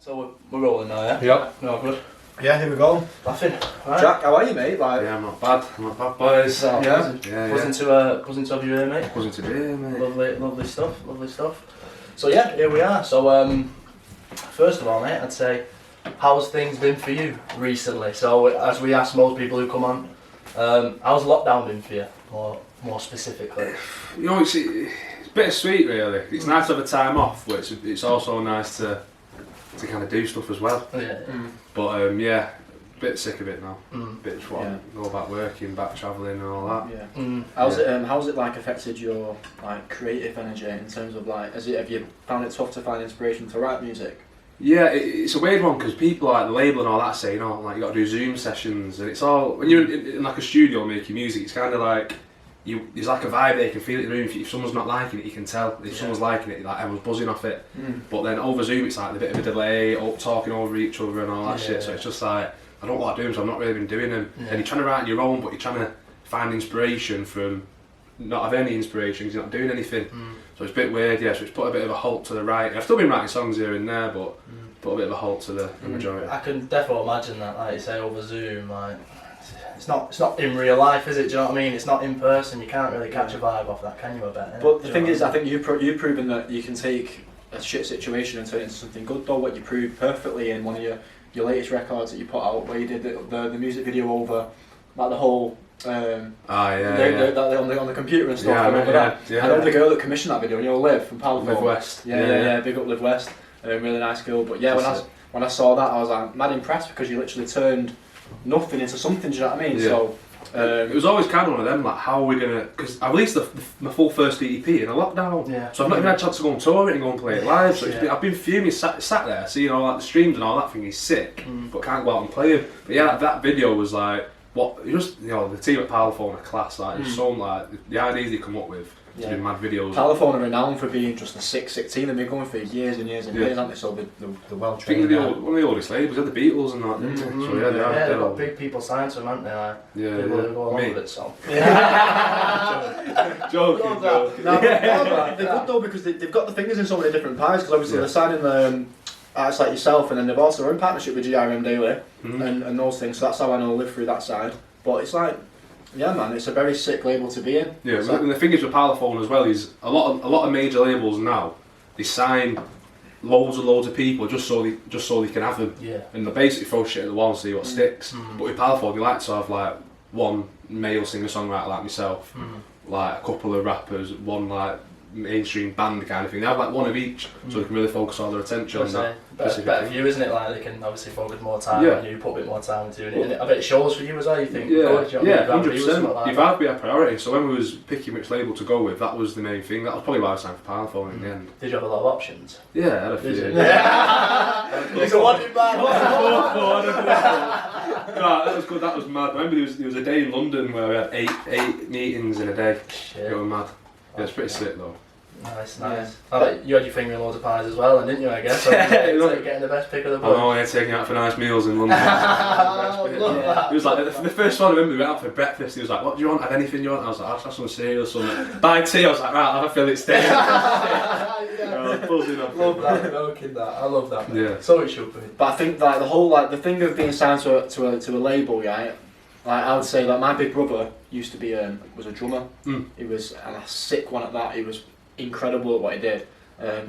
So we're rolling now, yeah? Yep. No, good. Yeah, here we go. Laughing. Right. Jack, how are you, mate? Like, Yeah, I'm not bad, boys. So, Yeah. buzzing to have you here, mate. Buzzing to be here, mate. Lovely stuff. So yeah, here we are. So first of all, mate, I'd say, how's things been for you recently? So as we ask most people who come on, how's lockdown been for you, more specifically? You know, it's bittersweet, really. It's nice to have a time off, but it's also nice to kind of do stuff as well. Yeah. But yeah, a bit sick of it now. Bit just Yeah. go back working, back travelling and all that. yeah. How's it like affected your like creative energy in terms of like, have you found it tough to find inspiration to write music? Yeah, it's a weird one because people like the label and all that say, you know, like you got to do Zoom sessions, and it's all when you're in like a studio making music. It's kind of like there's like a vibe there. You can feel it in the room. If someone's not liking it, you can tell. If someone's liking it, like everyone's buzzing off it. But then over Zoom, it's like a bit of a delay, talking over each other and all that shit. So it's just like I don't know what I'm doing, so I've not really been doing them. And you're trying to write on your own, but you're trying to find inspiration from not having any inspiration because you're not doing anything. So it's a bit weird, yeah. So it's put a bit of a halt to the writing. I've still been writing songs here and there, but put a bit of a halt to the majority. I can definitely imagine that, like you say, over Zoom, like it's not in real life, is it? Do you know what I mean? It's not in person. You can't really catch a vibe off that, can you? I bet. But the thing is, I think you've proven that you can take a shit situation and turn it into something good. Though, what you proved perfectly in one of your latest records that you put out, where you did the music video over like the whole. On the computer and stuff. Yeah, I remember that. Yeah. I know the girl that commissioned that video. You know, Liv from Powerful. Liv West. Yeah. Big up Liv West. Really nice girl. But yeah, when I saw that, I was like mad impressed because you literally turned nothing into something. Do you know what I mean? Yeah. So. It was always kind of one of them, like how are we gonna? Because I released my full first EP in a lockdown, so I've not even had a chance to go and tour it and go and play it live. So I've been fuming, sat there, seeing all like the streams and all that thing. He's sick, but can't go out and play it. But yeah, that video was like the team at Parlophone are class. Like there's some like the ideas they come up with to do mad videos. Parlophone are renowned for being just a sick team. They've been going for years and years and years, haven't they? So they're well trained. I think one of the oldest labels, had the Beatles and that, didn't they? So they've got big people signed to them, haven't they? Like, people who go along with it, so. Joking. They're good though because they've got the fingers in so many different pies. Because obviously they're signing artists like yourself, and then they've also in partnership with GRM Daily and those things. So that's how I know live through that side. But it's like. Yeah, man, it's a very sick label to be in. Yeah, and the thing is with Parlophone as well is a lot of major labels now they sign loads of people just so they can have them. Yeah. And they basically throw shit at the wall and see what sticks. But with Parlophone, they like to have like one male singer-songwriter like myself, like a couple of rappers, one like mainstream band kind of thing. They have like one of each, so they can really focus all their attention on that. Better for you, isn't it? Like they can obviously focus more time on you, put a bit more time into it. And I bet it shows for you as well. You think, 100%. You've had to be a priority. So when we was picking which label to go with, that was the main thing. That was probably why I was signed for Parlophone in the end. Did you have a lot of options? Yeah, I had a few. There's a one in back. No, that was good. That was mad. I remember there was a day in London where we had eight meetings in a day. Shit. It was mad. Yeah, it's pretty sick though. Nice. I bet you had your finger in loads of pies as well, and didn't you? I guess. So getting the best pick of the bunch. I know, yeah, taking out for nice meals in London. It was like the first one. I remember we went out for breakfast. He was like, "What do you want? Have anything you want?" I was like, "I'll have some cereal or something." Buy tea. I was like, "Right, I'll have a Philip steak." Love that, milking that. I love that. Man. Yeah. So it should be. But I think like the whole the thing of being signed to a label, right? Like I would say that my big brother used to be was a drummer. He was a sick one at that. He was incredible at what he did.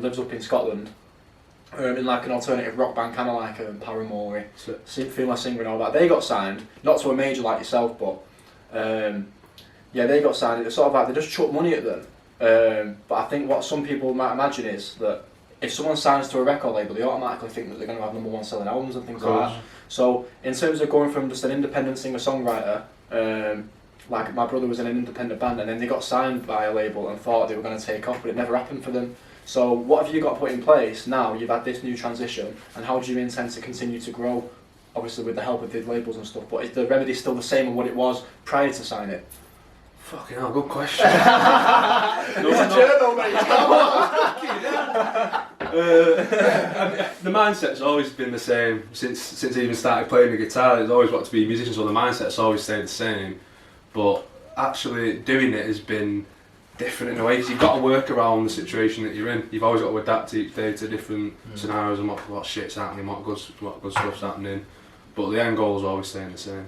Lives up in Scotland. In like an alternative rock band, kind of like Paramore, female singer and all that. They got signed, not to a major like yourself, but they got signed. It's sort of like they just chuck money at them. But I think what some people might imagine is that if someone signs to a record label, they automatically think that they're going to have #1 selling albums and things like that. So in terms of going from just an independent singer-songwriter, like my brother was in an independent band and then they got signed by a label and thought they were going to take off, but it never happened for them. So what have you got put in place now? You've had this new transition, and how do you intend to continue to grow? Obviously with the help of the labels and stuff, but is the remedy still the same as what it was prior to sign it? Fucking hell, good question. The mindset's always been the same since I even started playing the guitar. It's always wanted to be a musician, so the mindset's always stayed the same. But actually doing it has been different in a way, because you've got to work around the situation that you're in. You've always got to adapt each day to different scenarios and what shit's happening, what good stuff's happening. But the end goal is always staying the same.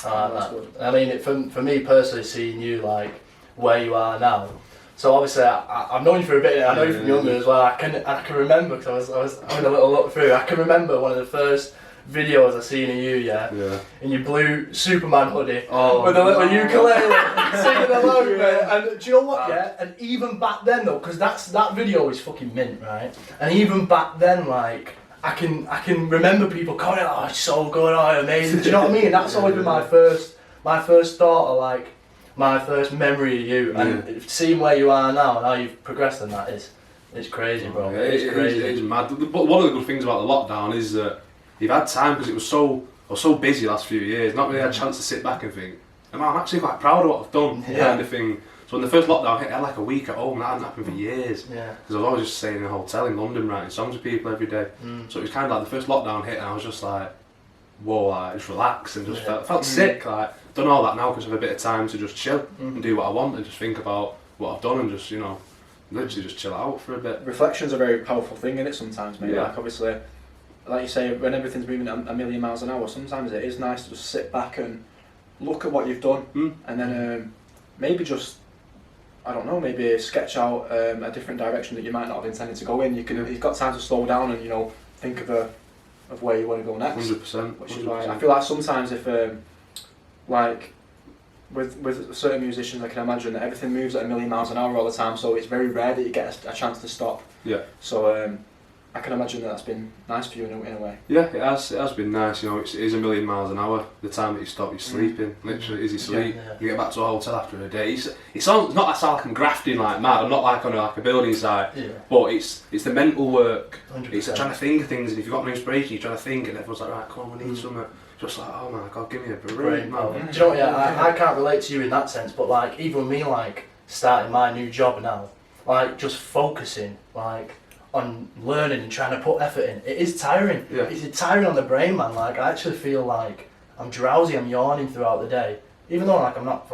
I like that. I mean, for me personally, seeing you like where you are now. So obviously, I've known you for a bit. I know you from younger as well. I can remember because I was having a little look through. I can remember one of the first videos I seen of you, in your blue Superman hoodie with a little ukulele singing along, mate. And do you know what? And even back then though, because that video is fucking mint, right? And even back then, like I can remember people going, "Oh, it's so good, oh, amazing." Do you know what I mean? That's always been my first thought, or like my first memory of you. And seeing where you are now and how you've progressed in that it's crazy, bro. It's crazy. It's mad. But one of the good things about the lockdown is that you've had time, because I was so busy the last few years, not really had a chance to sit back and think, I'm actually quite proud of what I've done, kind of thing. So when the first lockdown hit, I had like a week at home, that hadn't happened for years. Because I was always just staying in a hotel in London writing songs with people every day. So it was kind of like the first lockdown hit and I was just like, whoa, like, just relax and just felt sick. Like, done all that now because I have a bit of time to just chill and do what I want and just think about what I've done and just, literally just chill out for a bit. Reflection's a very powerful thing, isn't it, sometimes, mate? Like, obviously, like you say, when everything's moving at a million miles an hour, sometimes it is nice to just sit back and look at what you've done and then maybe just, I don't know, maybe sketch out a different direction that you might not have intended to go in. You've got time to slow down and, think of where you want to go next. 100%. Which is why I feel like sometimes if, like, with certain musicians, I can imagine that everything moves at a million miles an hour all the time, so it's very rare that you get a chance to stop. So I can imagine that's been nice for you in a way. Yeah, it has been nice. It is a million miles an hour. The time that you stop, you're sleeping. Literally, as you sleep, you get back to a hotel after a day. It's not like I'm grafting like mad. I'm not like on a building site. But it's the mental work. 100%. It's trying to think of things, and if you've got no inspiration, you're trying to think, and everyone's like, right, come on, we need something. Just like, oh my god, give me a break, man. Do you know what? I can't relate to you in that sense, but like even me, like starting my new job now, like just focusing, like on learning and trying to put effort in. It is tiring. It's tiring on the brain, man. Like I actually feel like I'm drowsy, I'm yawning throughout the day. Even though like I'm not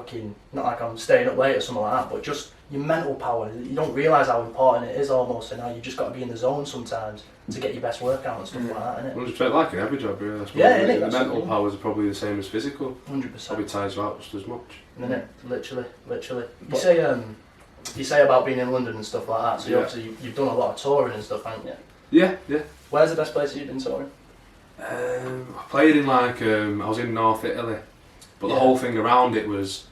like I'm staying up late or something like that, but just your mental power, you don't realise how important it is almost, and how you just got to be in the zone sometimes to get your best work out and stuff like that, innit? 100%, like in every job, really. The mental powers are probably the same as physical. 100%. Probably ties you out just as much. Innit? Literally. You say about being in London and stuff like that, so obviously you've done a lot of touring and stuff, haven't you? Yeah. Where's the best place you've been touring? I played in I was in North Italy, but the whole thing around it was,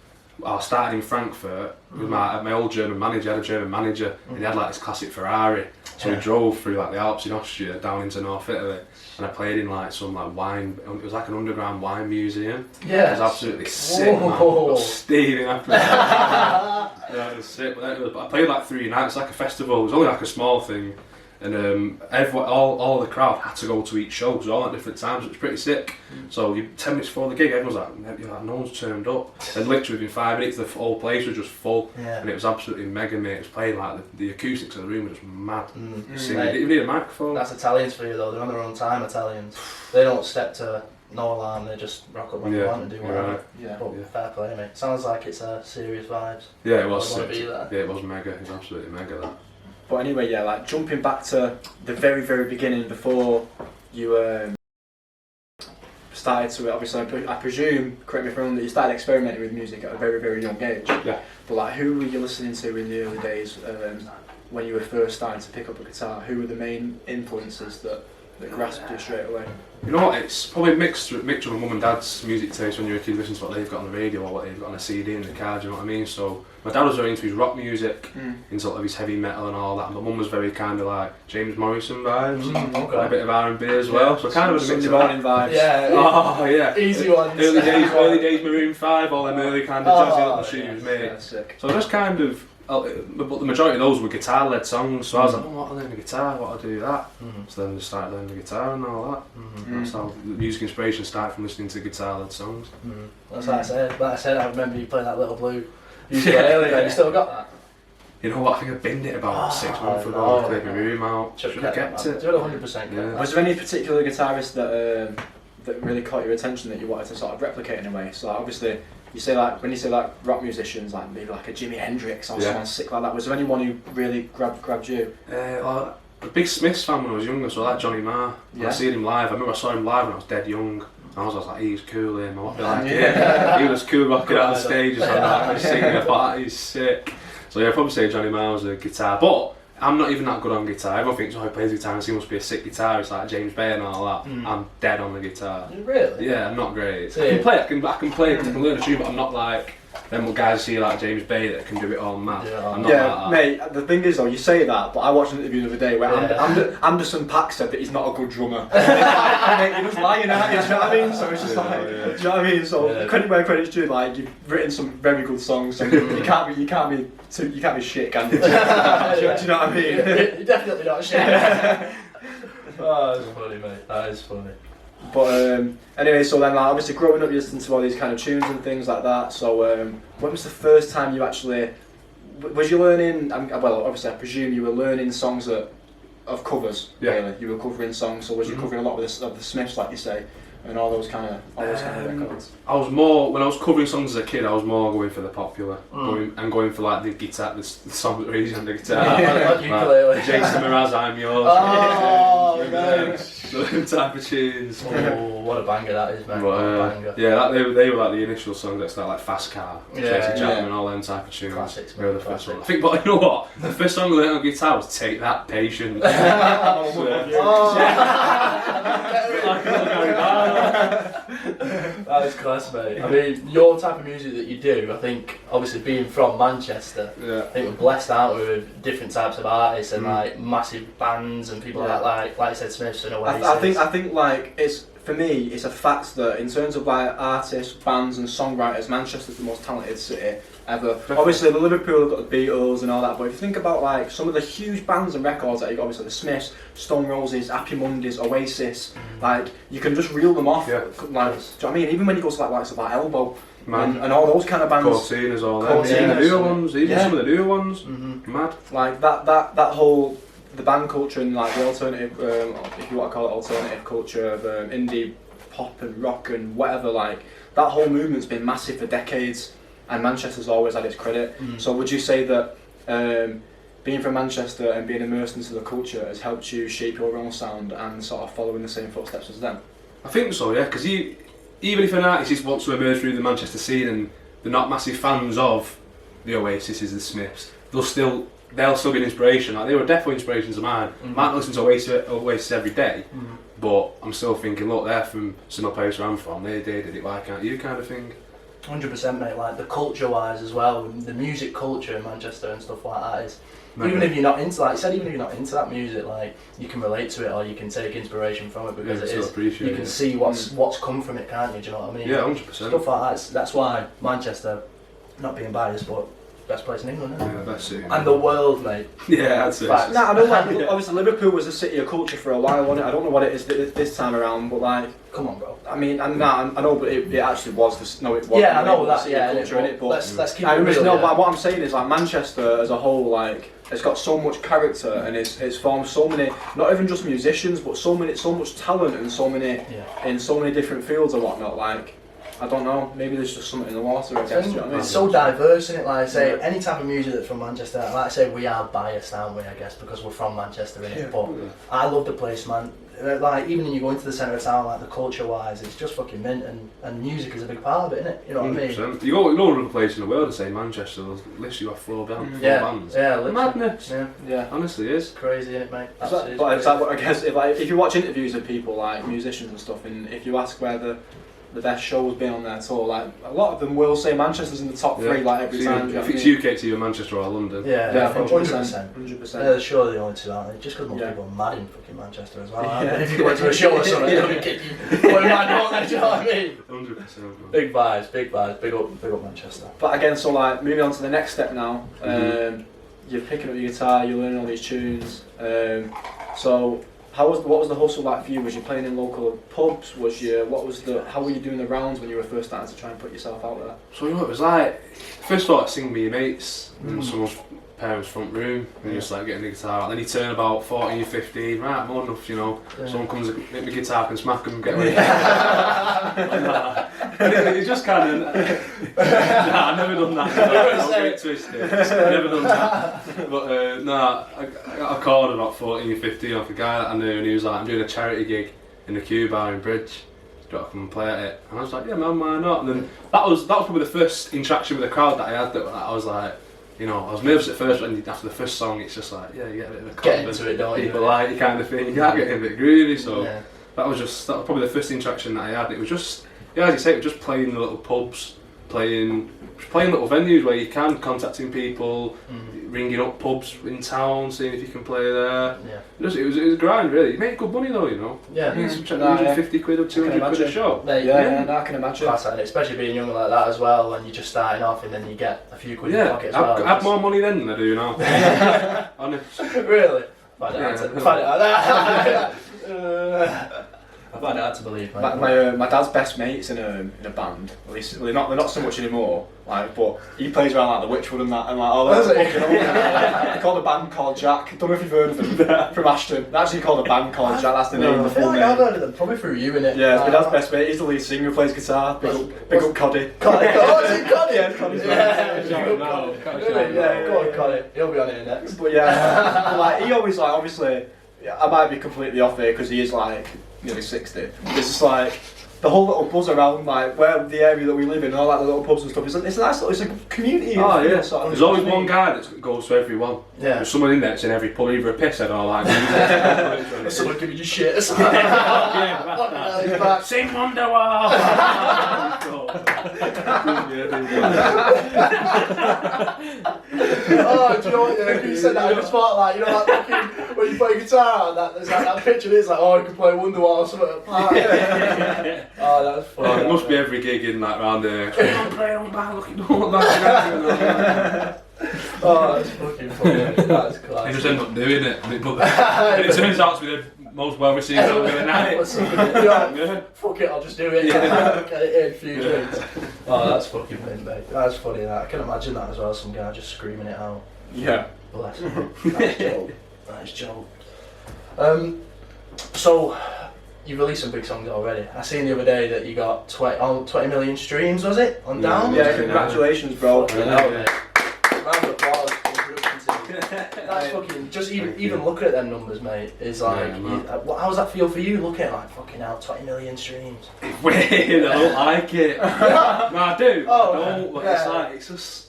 I started in Frankfurt with my old German manager. I had a German manager and he had like this classic Ferrari, so we drove through like the Alps in Austria down into North Italy, and I played in like some like wine, it was like an underground wine museum. It was absolutely sick, man. I was steaming after that. It was sick, but I played like 3 nights, like a festival. It was only like a small thing, and everyone, all the crowd had to go to each show because all at different times. It was pretty sick. So 10 minutes before the gig, everyone's like, no one's turned up, and literally within 5 minutes the whole place was just full, and it was absolutely mega, mate. It was playing like the acoustics of the room were just mad. Singing, you didn't need a microphone. That's Italians for you though. They're on their own time. Italians, they don't step to no alarm. They just rock up when they want to do whatever. But fair play, mate. Sounds like it's serious vibes. Yeah, it was. It was mega. It was absolutely mega. That. But anyway, like jumping back to the very, very beginning before you started to, obviously I presume, correct me if I'm wrong, that you started experimenting with music at a very, very young age. Yeah. But like, who were you listening to in the early days when you were first starting to pick up a guitar? Who were the main influences that grasped you straight away? You know what, it's probably a mixture of my mum and dad's music taste when you're a kid, listen to what they've got on the radio or what they've got on a CD in the car, do you know what I mean? So my dad was very into his rock music, into sort of his heavy metal and all that, and my mum was very kind of like James Morrison vibes, a bit of R&B as well, so kind of a mix of morning vibes. Oh yeah. Easy ones. Early days Maroon 5, all them early kind of jazzy little shoes, mate. Yeah, sick. So just kind of, but the majority of those were guitar-led songs, so I was like, what, I learn the guitar, what I do that. So then I started learning the guitar and all that. That's how the music inspiration started, from listening to guitar-led songs. That's like I said, I remember you playing that little blue ukulele, and you still got that? You know what, I think I binned it about 6 months ago, I cleared my room out. Should have kept it. 100%. Yeah. Was there any particular guitarist that really caught your attention that you wanted to sort of replicate in a way? So like, obviously, you say like when you say like rock musicians, like maybe like a Jimi Hendrix or someone sick like that. Was there anyone who really grabbed you? I'm a big Smiths fan when I was younger, so I like Johnny Marr. Yeah. I seen him live. I remember I saw him live when I was dead young. I was like, he's cool, him. I feel like he was cool rocking out the stage and like, singing. I thought, he's sick. So yeah, I'd probably say Johnny Marr was a guitar, but I'm not even that good on guitar. Everyone thinks, he plays guitar and he must be a sick guitarist like James Bay and all that. I'm dead on the guitar. Really? Yeah, I'm not great. See. I can play, I can play, I can learn a tune, but I'm not like them guys see like James Bay that can do it all mad. Yeah, I'm not like that. Mate, the thing is though, you say that, but I watched an interview the other day where Anderson .Paak said that he's not a good drummer. Mate, he was lying at you, do you know what I mean? So it's just do you know what I mean? So credit where credit's due, like you've written some very good songs, so you can't be shit, can you? Do you know what I mean? You're definitely not shit. Oh, that's funny, mate. That is funny. But anyway, so then like, obviously growing up you listened to all these kind of tunes and things like that, so when was the first time you actually, was you learning, well obviously I presume you were learning songs of covers, really, you were covering songs, so was you covering a lot of the Smiths like you say, and all those kind of records? I was more, when I was covering songs as a kid, I was more going for the popular, going for like the guitar, the songs that are easy on the guitar. Like ukulele. Jason Mraz, I'm Yours. Oh, nice. Them type of tunes. Oh, what a banger that is, man. What a banger. Yeah, they were like the initial songs that started like Fast Car, Tracy Chapman and all them type of tunes. Classics, They were man. the first one. I think, but you know what? The first song I learned on guitar was Take That, Patient. That is class, mate. I mean, your type of music that you do, I think, obviously being from Manchester, I think we're blessed out with different types of artists and like massive bands and people like I said, Smiths and Oasis. I think like it's, for me, it's a fact that in terms of like artists, bands and songwriters, Manchester's the most talented city ever. Obviously the Liverpool have got the Beatles and all that, but if you think about like some of the huge bands and records that you got, obviously the Smiths, Stone Roses, Happy Mondays, Oasis, like you can just reel them off. Like, do you know what I mean? Even when you go to like likes of like Elbow and all those kind of bands. Cortinas, all them. Even the newer ones, some of the newer ones. Mad. Like that whole, the band culture and like the alternative, if you want to call it alternative culture of indie pop and rock and whatever, like that whole movement's been massive for decades, and Manchester's always had its credit. So would you say that being from Manchester and being immersed into the culture has helped you shape your own sound and sort of follow in the same footsteps as them? I think so, yeah, because even if an artist just wants to emerge through the Manchester scene and they're not massive fans of the Oasis, the Smiths, they'll still be an inspiration. Like, they were definitely inspirations of mine. I might not listen to Oasis every day, but I'm still thinking, look, they're from similar place where I'm from, they did it, why can't you, kind of thing. 100%, mate. Like the culture-wise as well, the music culture in Manchester and stuff like that is. Even if you're not into, like you said, even if you're not into that music, like you can relate to it or you can take inspiration from it because it is. You can see what's come from it, can't you? Do you know what I mean? Yeah, 100%. Stuff like that. That's why Manchester, not being biased, but best place in England, isn't it? Yeah, best city. And the world, mate. Yeah, I'd say. No, I don't like. Obviously, Liverpool was a city of culture for a while, wasn't it? I don't know what it is this time around, but like, come on, bro. I mean, I know, but it actually was. It was. Yeah, I know that. Yeah, culture in it, but let's keep it real. No, what I'm saying is like Manchester as a whole, like it's got so much character and it's formed so many, not even just musicians, but so much talent and so many in so many different fields and whatnot. Like, I don't know, maybe there's just something in the water, I guess. Do you know what I mean? It's so diverse, isn't it? Like I say, any type of music that's from Manchester, like I say, we are biased, aren't we, I guess, because we're from Manchester, innit? But I love the place, man. Like, even when you go into the centre of town, like the culture-wise, it's just fucking mint, and music is a big part of it, innit? You know what I mean? You go to another place in the world and say Manchester, there's literally got four bands. Yeah, literally. Madness. Yeah. Honestly, it is. Crazy, innit, mate? But it's like, I guess if you watch interviews of people like musicians and stuff, and if you ask where the best show's been on their tour, like a lot of them will say Manchester's in the top three, like every time. If it's UK to you, Manchester or London. Yeah, 100%. 100%. They're surely the only two, aren't they? Just because most people are mad in fucking Manchester as well. If you went to a show or something, they'll be kicking you. Well, mad, don't they? Do you know what I mean? 100%. Big vibes, big up Manchester. But again, so like moving on to the next step now, you're picking up your guitar, you're learning all these tunes. So what was the hustle like for you? Was you playing in local pubs? How were you doing the rounds when you were first starting to try and put yourself out there? So it was like, first of all, I sing with your mates, and someone's parents' front room and just like getting the guitar out. Then you turn about 14, 15, right, more enough, you know. Someone comes and hit the guitar, can smack them, get away. It's just kind of. Nah, I've never done that. Don't get it twisted. I've never done that. But nah, I got a call at about 14, 15 off a guy that I knew, and he was like, I'm doing a charity gig in the Q Bar in Bridge. Do you want to come and play at it? And I was like, yeah man, why not? And then that was probably the first interaction with the crowd that I had. That I was like, you know, I was nervous at first, and after the first song, it's just like, yeah, you get a bit of a get into it, don't you? People like you kind of thing. You can't get a bit groovy. So that was probably the first interaction that I had. It was just, yeah, as you say, it was just playing in the little pubs, playing little venues where you can, contacting people, ringing up pubs in town, seeing if you can play there. Yeah. It was a grind really. You make good money though, you know. Yeah. You make 150 quid or 200 quid a show. Yeah, I can imagine. Class, especially being young like that as well, when you're just starting off and then you get a few quid in your pocket as well. I have more money then than I do now. Honest. Really? Find it I find it hard to believe, mate. My dad's best mate's in a band. At least they're not so much anymore. Like, but he plays around like the Witchwood and that, and like, oh, that's fucking old. They called a band called Jack. Don't know if you've heard of them from Ashton. They actually called a band called Jack. That's the name. I feel like I've heard of them. Probably through you, innit? Yeah, it's my dad's best mate. He's the lead singer, plays guitar. Big up Coddy. Coddy? Oh, is it Coddy? Yeah, Coddy's Yeah, go on, Coddy. He'll be on here next. But yeah, like he always like obviously. I might be completely off here because he is like nearly 60. It's just like the whole little buzz around like where the area that we live in, all like the little pubs and stuff. It's a nice little, it's a community. Oh yeah. Sort of there's always one guy that goes to every one. Yeah. There's someone in there that's in every pub, either a pisshead or like. Someone giving you shit. Sing Wonderwall. Oh, do you know what? Yeah, you said that. I just thought like, you know, like fucking when you play guitar, and there's like that picture. It's like, oh, you can play Wonderwall or something at a party. Oh, that's funny. Oh, it must be every gig in like round there. Come on, play on back, look, don't back. Oh, that's fucking funny. That's class. You just end up doing it, and it turns out to be the most well received song of the night. Fuck it, I'll just do it. Get it in, few drinks. Oh, that's fucking mint, mate. That's funny. That I can imagine that as well. Some guy just screaming it out. Yeah. Bless him. That's joke. That is joke. So. You've released some big songs already. I seen the other day that you got 20 million streams, was it? On Down? Yeah, congratulations, bro. Round of applause. That's fucking, just even looking at them numbers, mate, is like, how does that feel for you looking at like, fucking hell, 20 million streams? It's weird, I don't like it. No, I do. Oh, I don't, but it's like, it just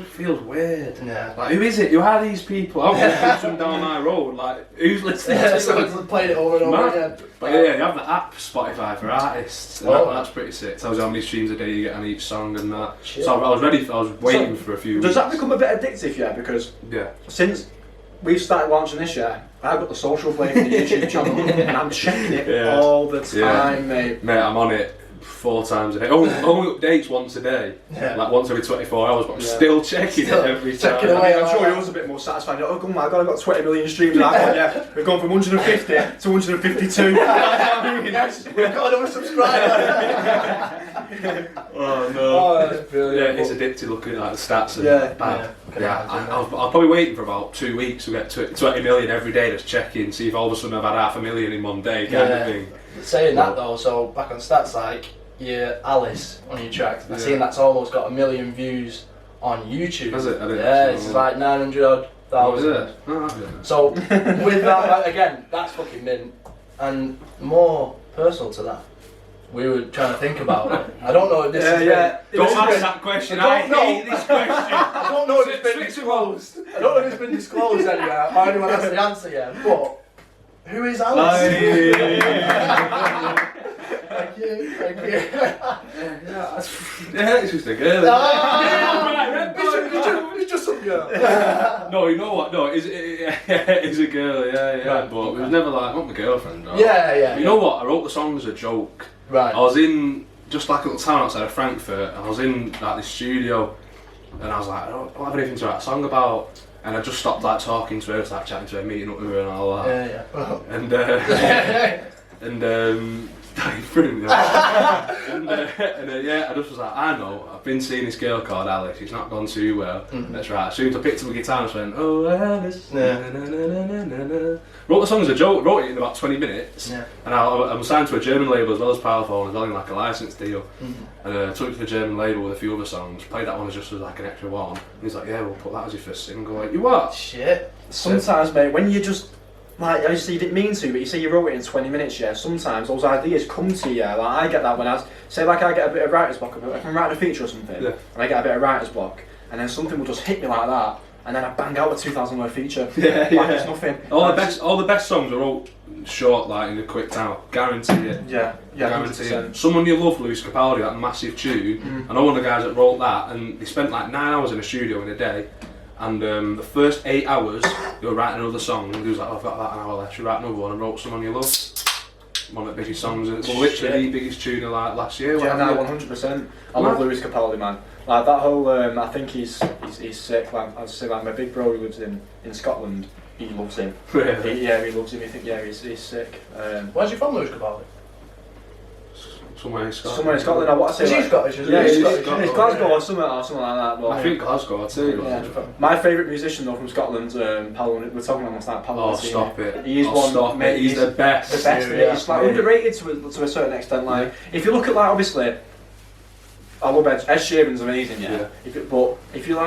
feels weird. Yeah. Like, who is it? Who are these people? I want to them down my road. Like, who's listening to someone's playing it over and over again. But yeah, they have the app Spotify for artists. And that's pretty sick. Tells you how many streams a day you get on each song and that. Shit. So I was waiting for a few weeks. Does that become a bit addictive, yeah? Because since we've started launching this year, I've got the social play for the YouTube channel and I'm checking it all the time, mate. Mate, I'm on it 4 times a day. Only updates once a day. Yeah. Like once every 24 hours, but I'm still checking it every time. I'm sure yours is a bit more satisfying. Oh my god, I've got 20 million streams and we've gone from 150 to 152. We've got another subscriber. Oh no. Oh, that's brilliant. Yeah, it's addictive looking at like, the stats and I'll probably waiting for about 2 weeks to get 20 million every day, just checking, see if all of a sudden I've had 500,000 in one day kind of thing. Saying that though, so back on stats, like your Alice on your track, I've seen that's almost got 1 million views on YouTube. Has it? It's like 900,000. So with that, again, that's fucking mint. And more personal to that, we were trying to think about it. I don't know if this is Don't ask that question. I hate this question. I don't know if it's been disclosed. I don't know if it's been disclosed anywhere or anyone has the answer yet, but who is Alice? Thank you. Yeah, it's just a girl. It's just some girl. No, you know what? No, it's a girl, right, but it was never like, not my girlfriend. Right? Yeah. You know what? I wrote the song as a joke. Right. I was in just like a little town outside of Frankfurt, and I was in like this studio, and I was like, I don't have anything to write a song about. And I just stopped like talking to her, started chatting to her, meeting up with her and all that. And I started for him. And yeah, I just was like, I know, I've been seeing this girl called Alice, she's not gone too well. That's right. As soon as I picked up the guitar, I just went, oh Alice. Wrote the song as a joke, wrote it in about 20 minutes. And I'm signed to a German label as well as Parlophone, as well in like a license deal. And took it to the German label with a few other songs, played that one as just as like an extra one. And he's like, yeah, we'll put that as your first single. Like, you what? Shit. Sometimes, mate, when you just, like, I say you didn't mean to, but you say you wrote it in 20 minutes, yeah, sometimes those ideas come to you, like, I get that when I say, like, I get a bit of writer's block, if I'm writing a feature or something, and I get a bit of writer's block, and then something will just hit me like that, and then I bang out a 2,000 word feature, it's nothing. All the best songs are all short, like, in a quick time, guarantee it. Yeah, guarantee 100%. it. Someone You Love, Lewis Capaldi, that massive tune, I know one of the guys that wrote that, and they spent like 9 hours in a studio in a day. And the first 8 hours, they were writing another song. And he was like, oh, I've got that an hour left. Should write another one? And wrote Someone You Love. One of the biggest songs. Well, literally the biggest tune of like last year. Yeah, no, 100%. I love Lewis Capaldi, man. Like that whole, I think he's sick. Like I say, like my big bro who lives in Scotland, he loves him. Really? He loves him. He's sick. Where's you from, Lewis Capaldi? Somewhere in Scotland. Somewhere in Scotland. I want to say. Is he like, Scottish? Yeah, he's Scottish. Scottish. It's Glasgow or something like that. But, I think Glasgow too. Yeah. My favourite musician though from Scotland, Paolo. We're talking almost like Paolo. Oh, stop it! He's mate, he's the best. The best. Yeah, He's like underrated to a certain extent. Like if you look at like obviously, I love Ed Sheeran's amazing, yeah. But if you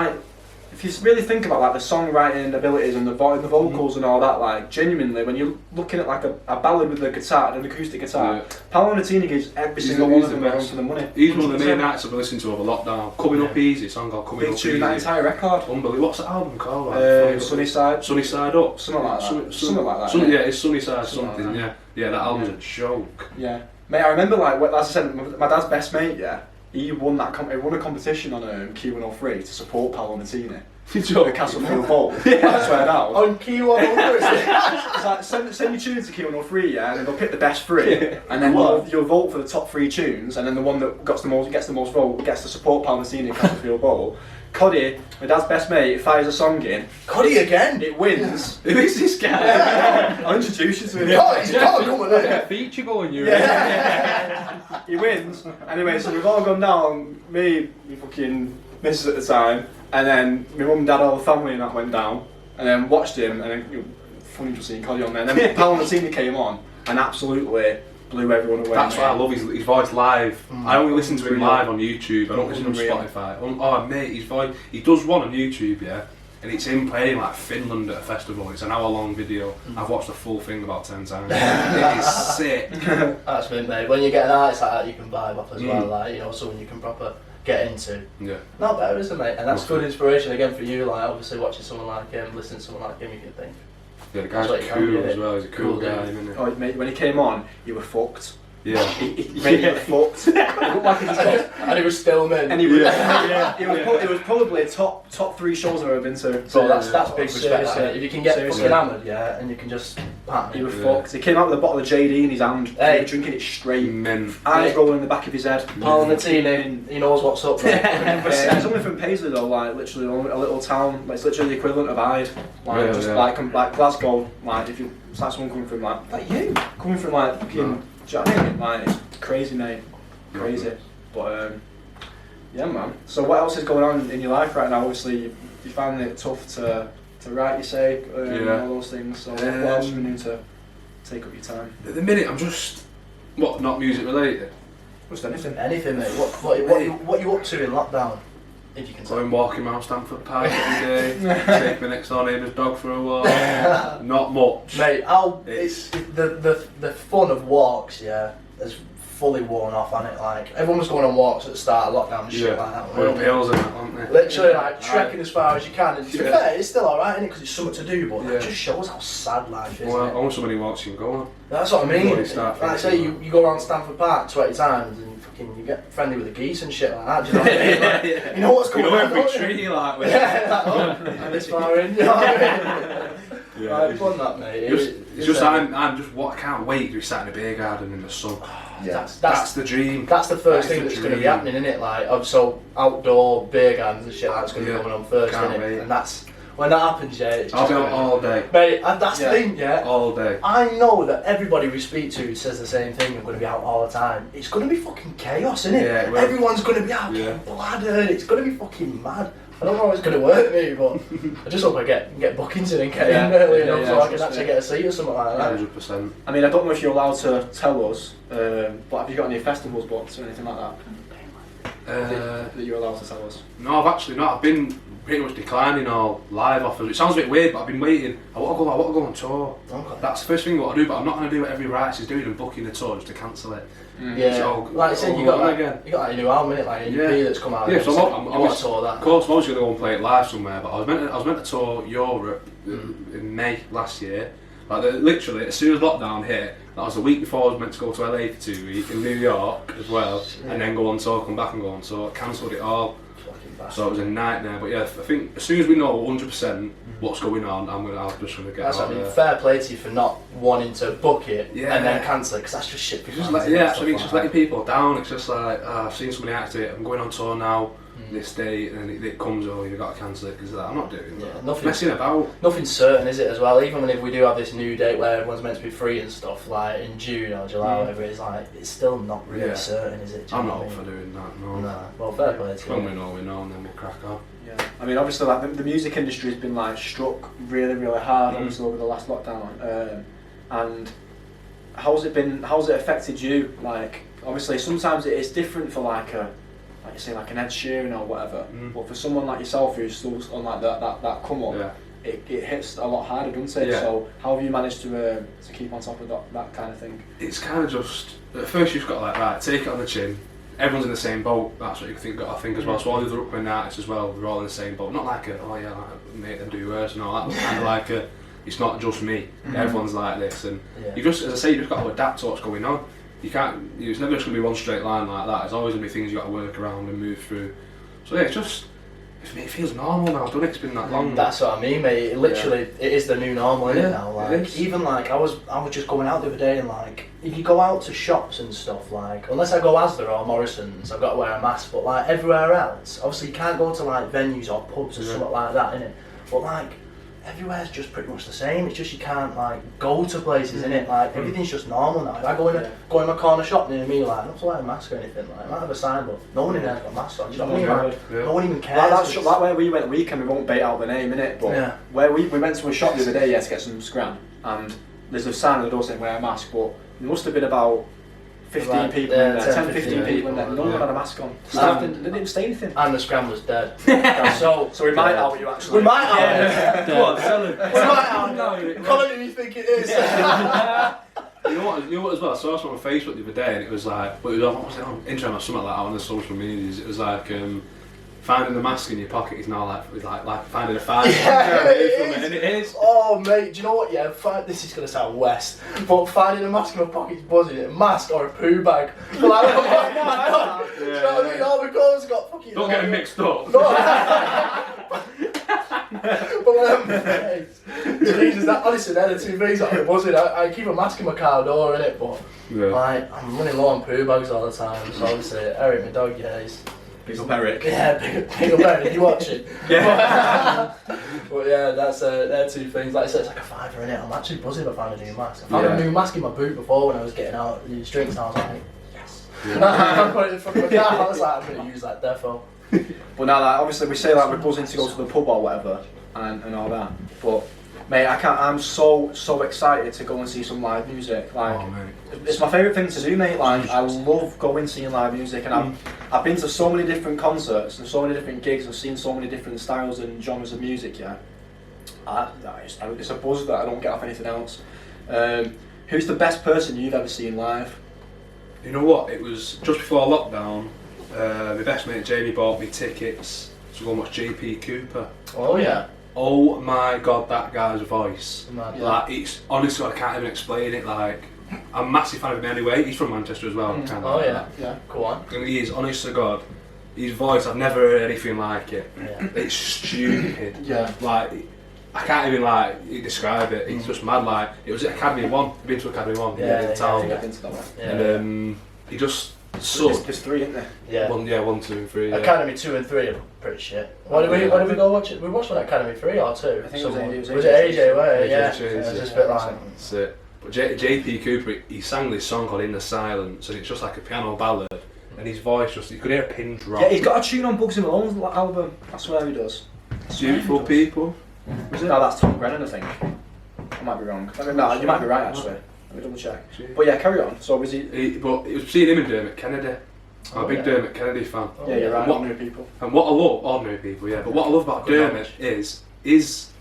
really think about like the songwriting abilities and the vocals and all that, like genuinely, when you're looking at like a ballad with a guitar, an acoustic guitar, Paolo Nutini gives every single one of them home for the money. He's one of the main acts I've been listening to over lockdown. Coming Up Easy, a song called Coming Up Easy. Big tune, that entire record. Unbelievable. What's the album called? Sunny Side. Sunny Side Up. Something like that. Something like that. Yeah, it's Sunny Side something. Yeah, that album's a joke. Yeah, mate. I remember like as I said, my dad's best mate. Yeah, he won that. He won a competition on Q103 to support Paolo Nutini. The Castlefield Bowl. I swear now. On Q103. It's like send your tunes to Q103, yeah, and then they'll pick the best three, and then you'll vote for the top 3 tunes, and then the one that gets the most vote gets to support Palmacini at Castlefield Bowl. Coddy, my dad's best mate, fires a song in. Coddy again? It wins. Who is this guy? I'll introduce you to him. He's got to come with it. Feature going, you. He wins. Anyway, so we've all gone down. Me, fucking missus at the time. And then my mum and dad, all the family and that went down, and then watched him, and then funny just seeing Coddy on there. And then Palmacini came on and absolutely blew everyone away. That's why I love his voice live. I only listen to him live on YouTube. I don't listen to him on Spotify. Oh mate, his voice. He does one on YouTube, yeah, and it's him playing like Finland at a festival. It's an hour-long video. I've watched the full thing about 10 times. It is sick. That's it, mate. When you get an artist like that, you can vibe off as well. Like someone you can proper get into. Yeah. Not better, isn't it, mate? And that's good inspiration again for you. Like obviously watching someone like him, listening to someone like him, you can think. Yeah, the guy's cool as well. He's a cool guy, isn't he? Oh, mate, when he came on, you were fucked. Yeah. Mate, you were fucked. It looked like he just got... And he was still men. And he was, it was probably top 3 shows I've ever been to. So that's big respect. Like, if you can get fucking hammered, yeah, and you can just pat he was fucked. He came out with a bottle of JD in his hand, drinking it straight, eyes rolling in the back of his head. Palmacini, he knows what's up. It's only from Paisley though, like literally a little town. Like, it's literally the equivalent of Hyde. Like like Glasgow. Like if you, it's like someone coming from like you, coming from like fucking. Do you know what I mean? Like, it's crazy, mate. Crazy. But, yeah, man. So what else is going on in your life right now? Obviously, you found it tough to write, you say, and all those things. So what else are you doing to take up your time? At the minute, I'm just... What, not music related? Just anything. Anything, mate. What you up to in lockdown? If you can say. Going walking around Stamford Park every day, take my next door neighbour's dog for a walk. Not much. Mate, it's the fun of walks, yeah, is fully worn off on it. Like everyone was going on walks at the start of lockdown and shit like that. We're up hills and that, aren't they? Literally like trekking as far as you can. And to be fair, it's still alright, isn't it? Because it's something to do, but it just shows how sad life is. Well, only so many walks you can go on. That's what I mean. Like I say, you go around Stamford Park 20 times and you get friendly with the geese and shit like that. Do you know what I mean? Like, you know what's going on? Every tree like with and this far in. You know what I mean? Right, fun that, mate. It's just I'm just what I can't wait to be sat in a beer garden in the sun. That's the dream. That's the first thing that's going to be happening, isn't it? Like so outdoor beer gardens and shit like that's going to be going on first, isn't it? And that's when that happens, yeah, it's I'll just be out all day. mate, and that's the thing, yeah. All day. I know that everybody we speak to says the same thing. We're going to be out all the time. It's going to be fucking chaos, isn't it? Yeah, it will. Everyone's going to be out Yeah. bladdered. It's going to be fucking mad. I don't know how it's going to work, me, but I just hope I get bookings in and get in early enough so I can actually get a seat or something like that. 100%. I mean, I don't know if you're allowed to tell us, but have you got any festivals booked or anything like that? That you're allowed to tell us? No, I've actually not. I've been pretty much declining all live offers. It sounds a bit weird, but I've been waiting. I want to go on tour. Okay. That's the first thing I want to do, but I'm not going to do what every artist is doing and booking a tour just to cancel it. Yeah, So, like I said, you got like a new album, innit? Like a EP that's come out. Yeah, so I want to tour that. Of course, I'm always going to go and play it live somewhere, but I was meant to tour Europe in May last year. Like literally, as soon as lockdown hit, that was the week before I was meant to go to LA for 2 weeks, in New York as well, and then go on tour, come back and go on tour. Cancelled it all. So it was a nightmare, but yeah, I think as soon as we know 100% what's going on, I'm just going to get that's out what I mean, there. fair play to you for not wanting to book it Yeah. and then cancel it, because that's just shit for It's just fans, like, isn't it? yeah, Stuff I mean, it's like just that. letting people down. It's just like, I've seen somebody act it, I'm going on tour now, this date, and it comes, oh, you've got to cancel it, because I'm not doing that. Yeah, I'm messing about. Nothing's certain, is it, as well? Even if we do have this new date where everyone's meant to be free and stuff, like in June or July, whatever it is, like, it's still not really certain, is it? Do you I'm know not what up I for mean? doing that, no. Nah, well, fair play to When you. we know, and then we'll crack on. Yeah, I mean, obviously, like the music industry has been like struck really, really hard, obviously over the last lockdown. And how's it affected you? Like, obviously, sometimes it is different for like you say, like an Ed Sheeran or whatever. But for someone like yourself who's still on like that come up, it hits a lot harder, doesn't it? Yeah. So how have you managed to keep on top of that kind of thing? It's kind of just, at first you've got to like, right, take it on the chin. Everyone's in the same boat, that's what you got to think as well. So all the other upcoming artists as well, we're all in the same boat. Not like make them do worse and all that, but kind of like it's not just me. Everyone's like this, and you just, as I say, you just got to adapt to what's going on. You can't, it's never just going to be one straight line like that. There's always going to be things you got to work around and move through. So yeah, it's just, it feels normal now, doesn't it? It's been that long. That's what I mean, mate. It literally, it is the new normal, isn't it now? Like, even like I was just going out the other day, and like, if you go out to shops and stuff, like, unless I go Asda or Morrison's, I've got to wear a mask. But like everywhere else, obviously you can't go to like venues or pubs or something like that, innit? But like, everywhere's just pretty much the same. It's just you can't like go to places, innit? Like everything's just normal now. If I go in my corner shop near me, like I don't have to wear a mask or anything. Like I might have a sign, but no one in there's got masks on. Do you know what I mean? Like, no one even cares. Like where we went the weekend, we won't bait out the name, innit? But where we went to a shop the other day, to get some scram, and there's a sign on the door saying wear a mask, but there must have been about 15 people in there, 10, 15 people in there, none of them had a mask on. Staff didn't even say anything. And the scram was dead. so we might out you actually. We might out. Go on, tell him. We might out. Colin, who you think it is? You know what as well? I saw something on Facebook the other day, and it was like, but it was on Instagram or something like that on the social medias. It was like finding the mask in your pocket is now like finding a fire. And it is. Oh mate, do you know what? Yeah, this is gonna sound West, but finding a mask in my pocket's buzzing. A mask or a poo bag. Like, do you know what I mean? All the clothes got fucking. Don't get them mixed up. Jesus, that honestly, they're the two things that I'm buzzing. I keep a mask in my car door, innit, but like I'm running low on poo bags all the time. So obviously, Eric, my dog, he's. Big up Eric. Yeah, big up Eric, you watching? Yeah. But yeah, they're two things. Like I said, it's like a fiver in it. I'm actually buzzing if I find a new mask. I found a new mask in my boot before when I was getting out of these drinks, and I was like, yes. I put it in front of my car. I was like, I'm going to use that defo. But now, like, obviously, we say like we're buzzing to go to the pub or whatever, and all that. But mate, I'm so excited to go and see some live music. Like, it's my favourite thing to do, mate. Like, I love going seeing live music, and I've been to so many different concerts and so many different gigs and seen so many different styles and genres of music. Yeah, it's a buzz that I don't get off anything else. Who's the best person you've ever seen live? You know what? It was just before lockdown. My best mate Jamie bought me tickets to go and watch JP Cooper. Oh yeah. Oh my god, that guy's voice. Mad. Like, it's honestly, I can't even explain it. Like, I'm a massive fan of him anyway. He's from Manchester as well. Kind of Oh like yeah. that. Yeah. Go on. And he is, honest to God, his voice, I've never heard anything like it. Yeah. It's stupid. Yeah. Like, I can't even describe it. It's just mad. Like, it was at Academy 1. I've been to Academy 1 in town. I've been to that one. Yeah. And he just, There's 3, isn't there? Yeah. 1, 2 and 3. Yeah. Academy 2 and 3 are pretty shit. What did we go watch it? We watched one Academy 3 or 2. I think it was AJ, wasn't it? Yeah. AJ, It's just a bit like. That's it. But JP Cooper, he sang this song called In the Silence, and it's just like a piano ballad, and his voice you could hear a pin drop. Yeah, he's got a tune on Bugsy Malone's album. I swear he does. Beautiful People. Is it? No, that's Tom Grennan, I think. I might be wrong. No, you might be right actually. Let me double check. But yeah, carry on. So was he? But it was between him and Dermot Kennedy. I'm a big Dermot Kennedy fan. Yeah, you're right. Ordinary People. And what I love, ordinary people, yeah. But what I love about Dermot is his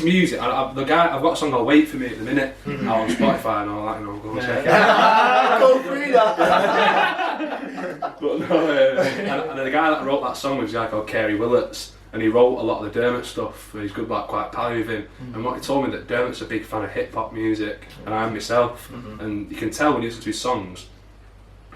music. I've got a song called Wait For Me at the minute out on Spotify and all that, go and check it out. Go through that. But no, and the guy that wrote that song was a guy called Kerry Willets, and he wrote a lot of the Dermot stuff. He's good, like quite pally with him. And what he told me that Dermot's a big fan of hip hop music, and I am myself. And you can tell when you listen to his songs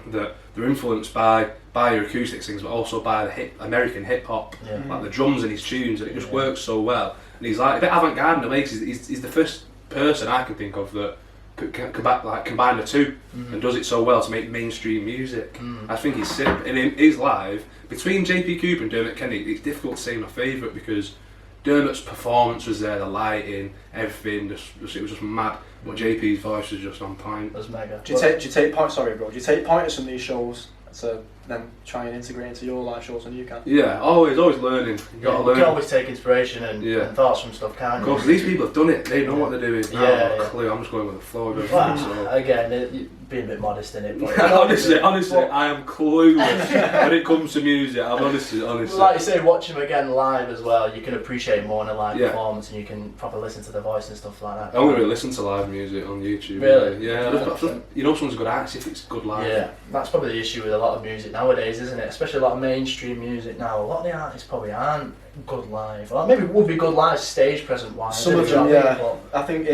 that they're influenced by your acoustic things, but also by the American hip hop, like the drums in his tunes, and it just works so well. And he's like a bit avant-garde in a way, 'cause he's the first person I can think of that combine the two and does it so well to make mainstream music. I think he's sick. And in his live, between JP Cooper and Dermot Kennedy, it's difficult to say my favourite because Dermot's performance was there, the lighting, everything, it was just mad. But JP's voice was just on point. It was mega. Do you take pointers from these shows to then try and integrate into your live shows when you can? Yeah, always learning. You can always take inspiration and thoughts from stuff, can't you? Of course, these people have done it. They know what they're doing. I have no clue. I'm just going with the flow of everything. So. Again, being a bit modest in it. But honestly, I am clueless when it comes to music. I'm honestly. Like you say, watch him again live as well. You can appreciate more in a live performance, and you can properly listen to the voice and stuff like that. I only really listen to live music on YouTube. Really? Yeah. You know, someone's a good artist if it's good live. Yeah, that's probably the issue with a lot of music nowadays, isn't it? Especially a lot of mainstream music now. A lot of the artists probably aren't good live. Or maybe would be good live stage present wise. Some of them, yeah. I think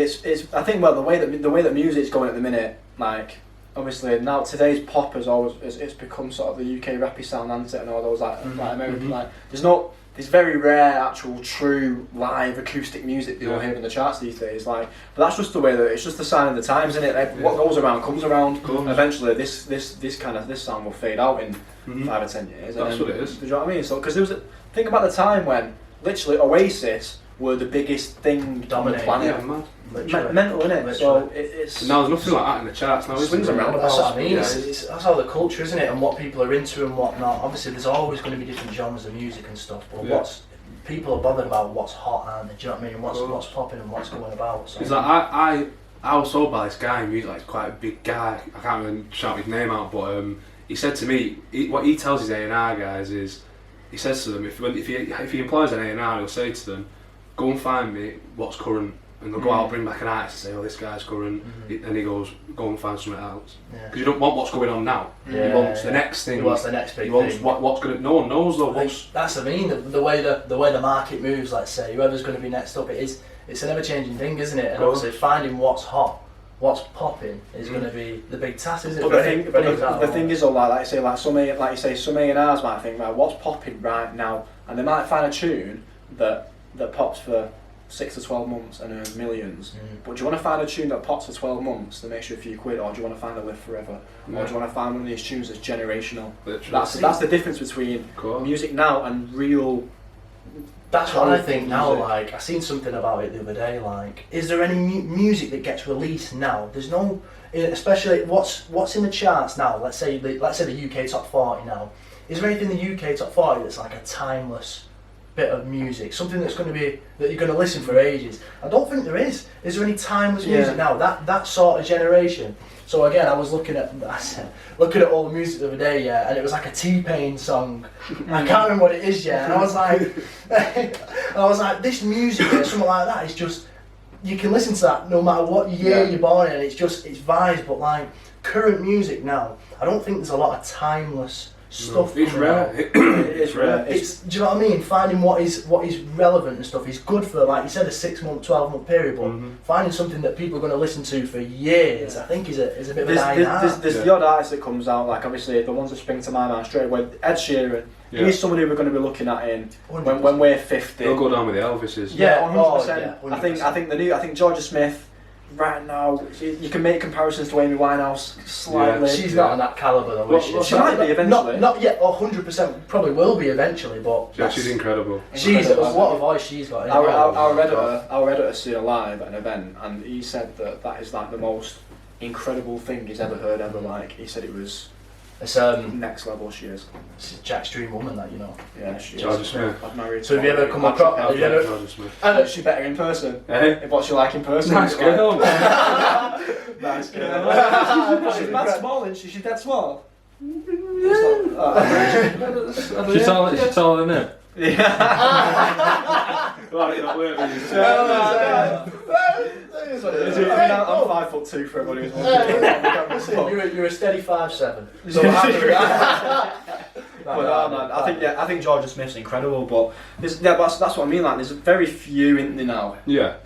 well the way that music's going at the minute, like obviously now today's pop it's become sort of the UK rappy sound, hasn't it, and all those like American like there's very rare actual true live acoustic music that you'll hear in the charts these days. Like, but that's just the way that it's just the sign of the times, isn't it? Like, what goes around comes around. Eventually, this sound will fade out in 5 or 10 years. That's what it is. Do you know what I mean? So, because think about the time when literally Oasis were the biggest thing on the planet. Yeah, man. Mental, innit? Literally. So it's now there's nothing like that in the charts now. Swings around. That's what I mean. That's how the culture, isn't it? And what people are into and what not. Obviously, there's always going to be different genres of music and stuff. But people are bothered about what's hot, aren't they? Do you know what I mean? What's popping and what's going about. So. It's like I was told by this guy in music, like quite a big guy. I can't even shout his name out, but he said to me, what he tells his A&R guys is, he says to them, if he employs an A&R, he'll say to them, go and find me what's current. And they'll go out, bring back an artist and say, oh, this guy's current. And he goes, go and find something else. Because you don't want what's going on now. He wants the next thing. He wants the next big thing. He wants what's going to... No one knows though. That's what I mean. The way the market moves, let's say, whoever's going to be next up, it's an ever-changing thing, isn't it? And obviously finding what's hot, what's popping is going to be the big task, isn't it? But the thing is, though, like some A&Rs might think, right, what's popping right now? And they might find a tune that pops for 6 to 12 months and earns millions. But do you want to find a tune that pops for 12 months that makes you a few quid, or do you want to find a live forever? Or do you want to find one of these tunes that's generational? That's the difference between music now and real. That's what I think now. Like, I seen something about it the other day. Like, is there any music that gets released now? There's no, especially what's in the charts now. Let's say the UK top 40 now. Is there anything in the UK top 40 that's like a timeless bit of music, something that's going to be that you're going to listen for ages? I don't think there is. Is there any timeless music now? That sort of generation. So again, I was looking at all the music the other day, and it was like a T-Pain song. I can't remember what it is yet. And I was like, this music or something like that is just, you can listen to that no matter what year you're born in. It's vibes. But like current music now, I don't think there's a lot of timeless stuff. It's rare. It's rare. Do you know what I mean? Finding what is relevant and stuff is good for, like you said, a 6-month, 12-month period. But finding something that people are going to listen to for years, I think is a bit of a dying art. There's the odd artist that comes out, like obviously the ones that spring to my mind straight away. Ed Sheeran. He's somebody we're going to be looking at when we're 50. He'll go down with the Elvises. Yeah, 100%. I think Georgia Smith. right now, you can make comparisons to Amy Winehouse slightly. She's not on that calibre though, is she? Well, she might be eventually. Not yet, 100%, probably will be eventually, but... Yeah, she's incredible. What a voice she's got. Our editor seen her live at an event, and he said that is like the most incredible thing he's ever heard ever. Like, he said it was... It's next level she is. It's Jack's dream woman, that, you know. Yeah, she Georgia is. Smith. I've married. So have you ever come across? Georgia Smith. Is she better in person? Hey? What's she like in person? Nice girl. Nice girl. She's mad small, isn't she? She's dead small. She's taller than him. Yeah. Right, you're not working. I'm 5'2" for everybody who's watching. You're a steady 5'7". So No, man, I think Georgia Smith's incredible, but that's what I mean. Like, there's very few in there now. Yeah.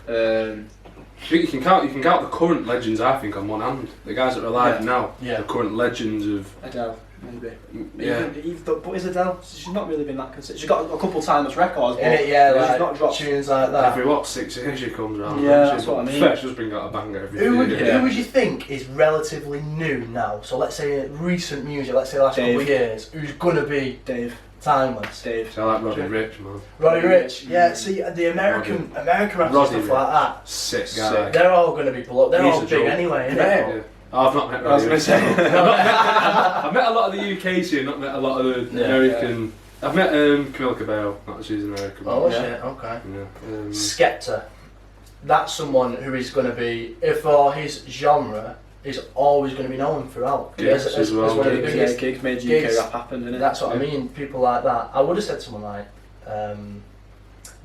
You can count the current legends, I think, on one hand. The guys that are alive now. Yeah. The current legends of Adele, maybe. Yeah. But is Adele? She's not really been that consistent. She's got a couple timeless records, but she's like, not dropped tunes like that. every 6 years she comes out. Yeah, that's what I mean. Fair, she does bring out a banger every Who would, year. who would you think is relatively new now? So let's say recent music, let's say the last couple of years, who's gonna be Dave. timeless? Dave. So I like Roddy Rich, man. Roddy Rich, yeah. See, the American rappers and Roddy stuff Rich. like that, Sick guy. they're all gonna be below. They're He's all a big joke. anyway, innit? Yeah. I've not met I was Roddy going to Rich. say. I've met a lot of the UK scene, not met a lot of the American. I've met Camila Cabello, not that she's American. Oh shit, okay. Yeah. Skepta, that's someone who is going to be, for his genre, is always going to be known throughout. Gigs as well. one of the Gigs, biggest gigs made UK gigs. rap happen, didn't it? That's what I mean. People like that. I would have said someone like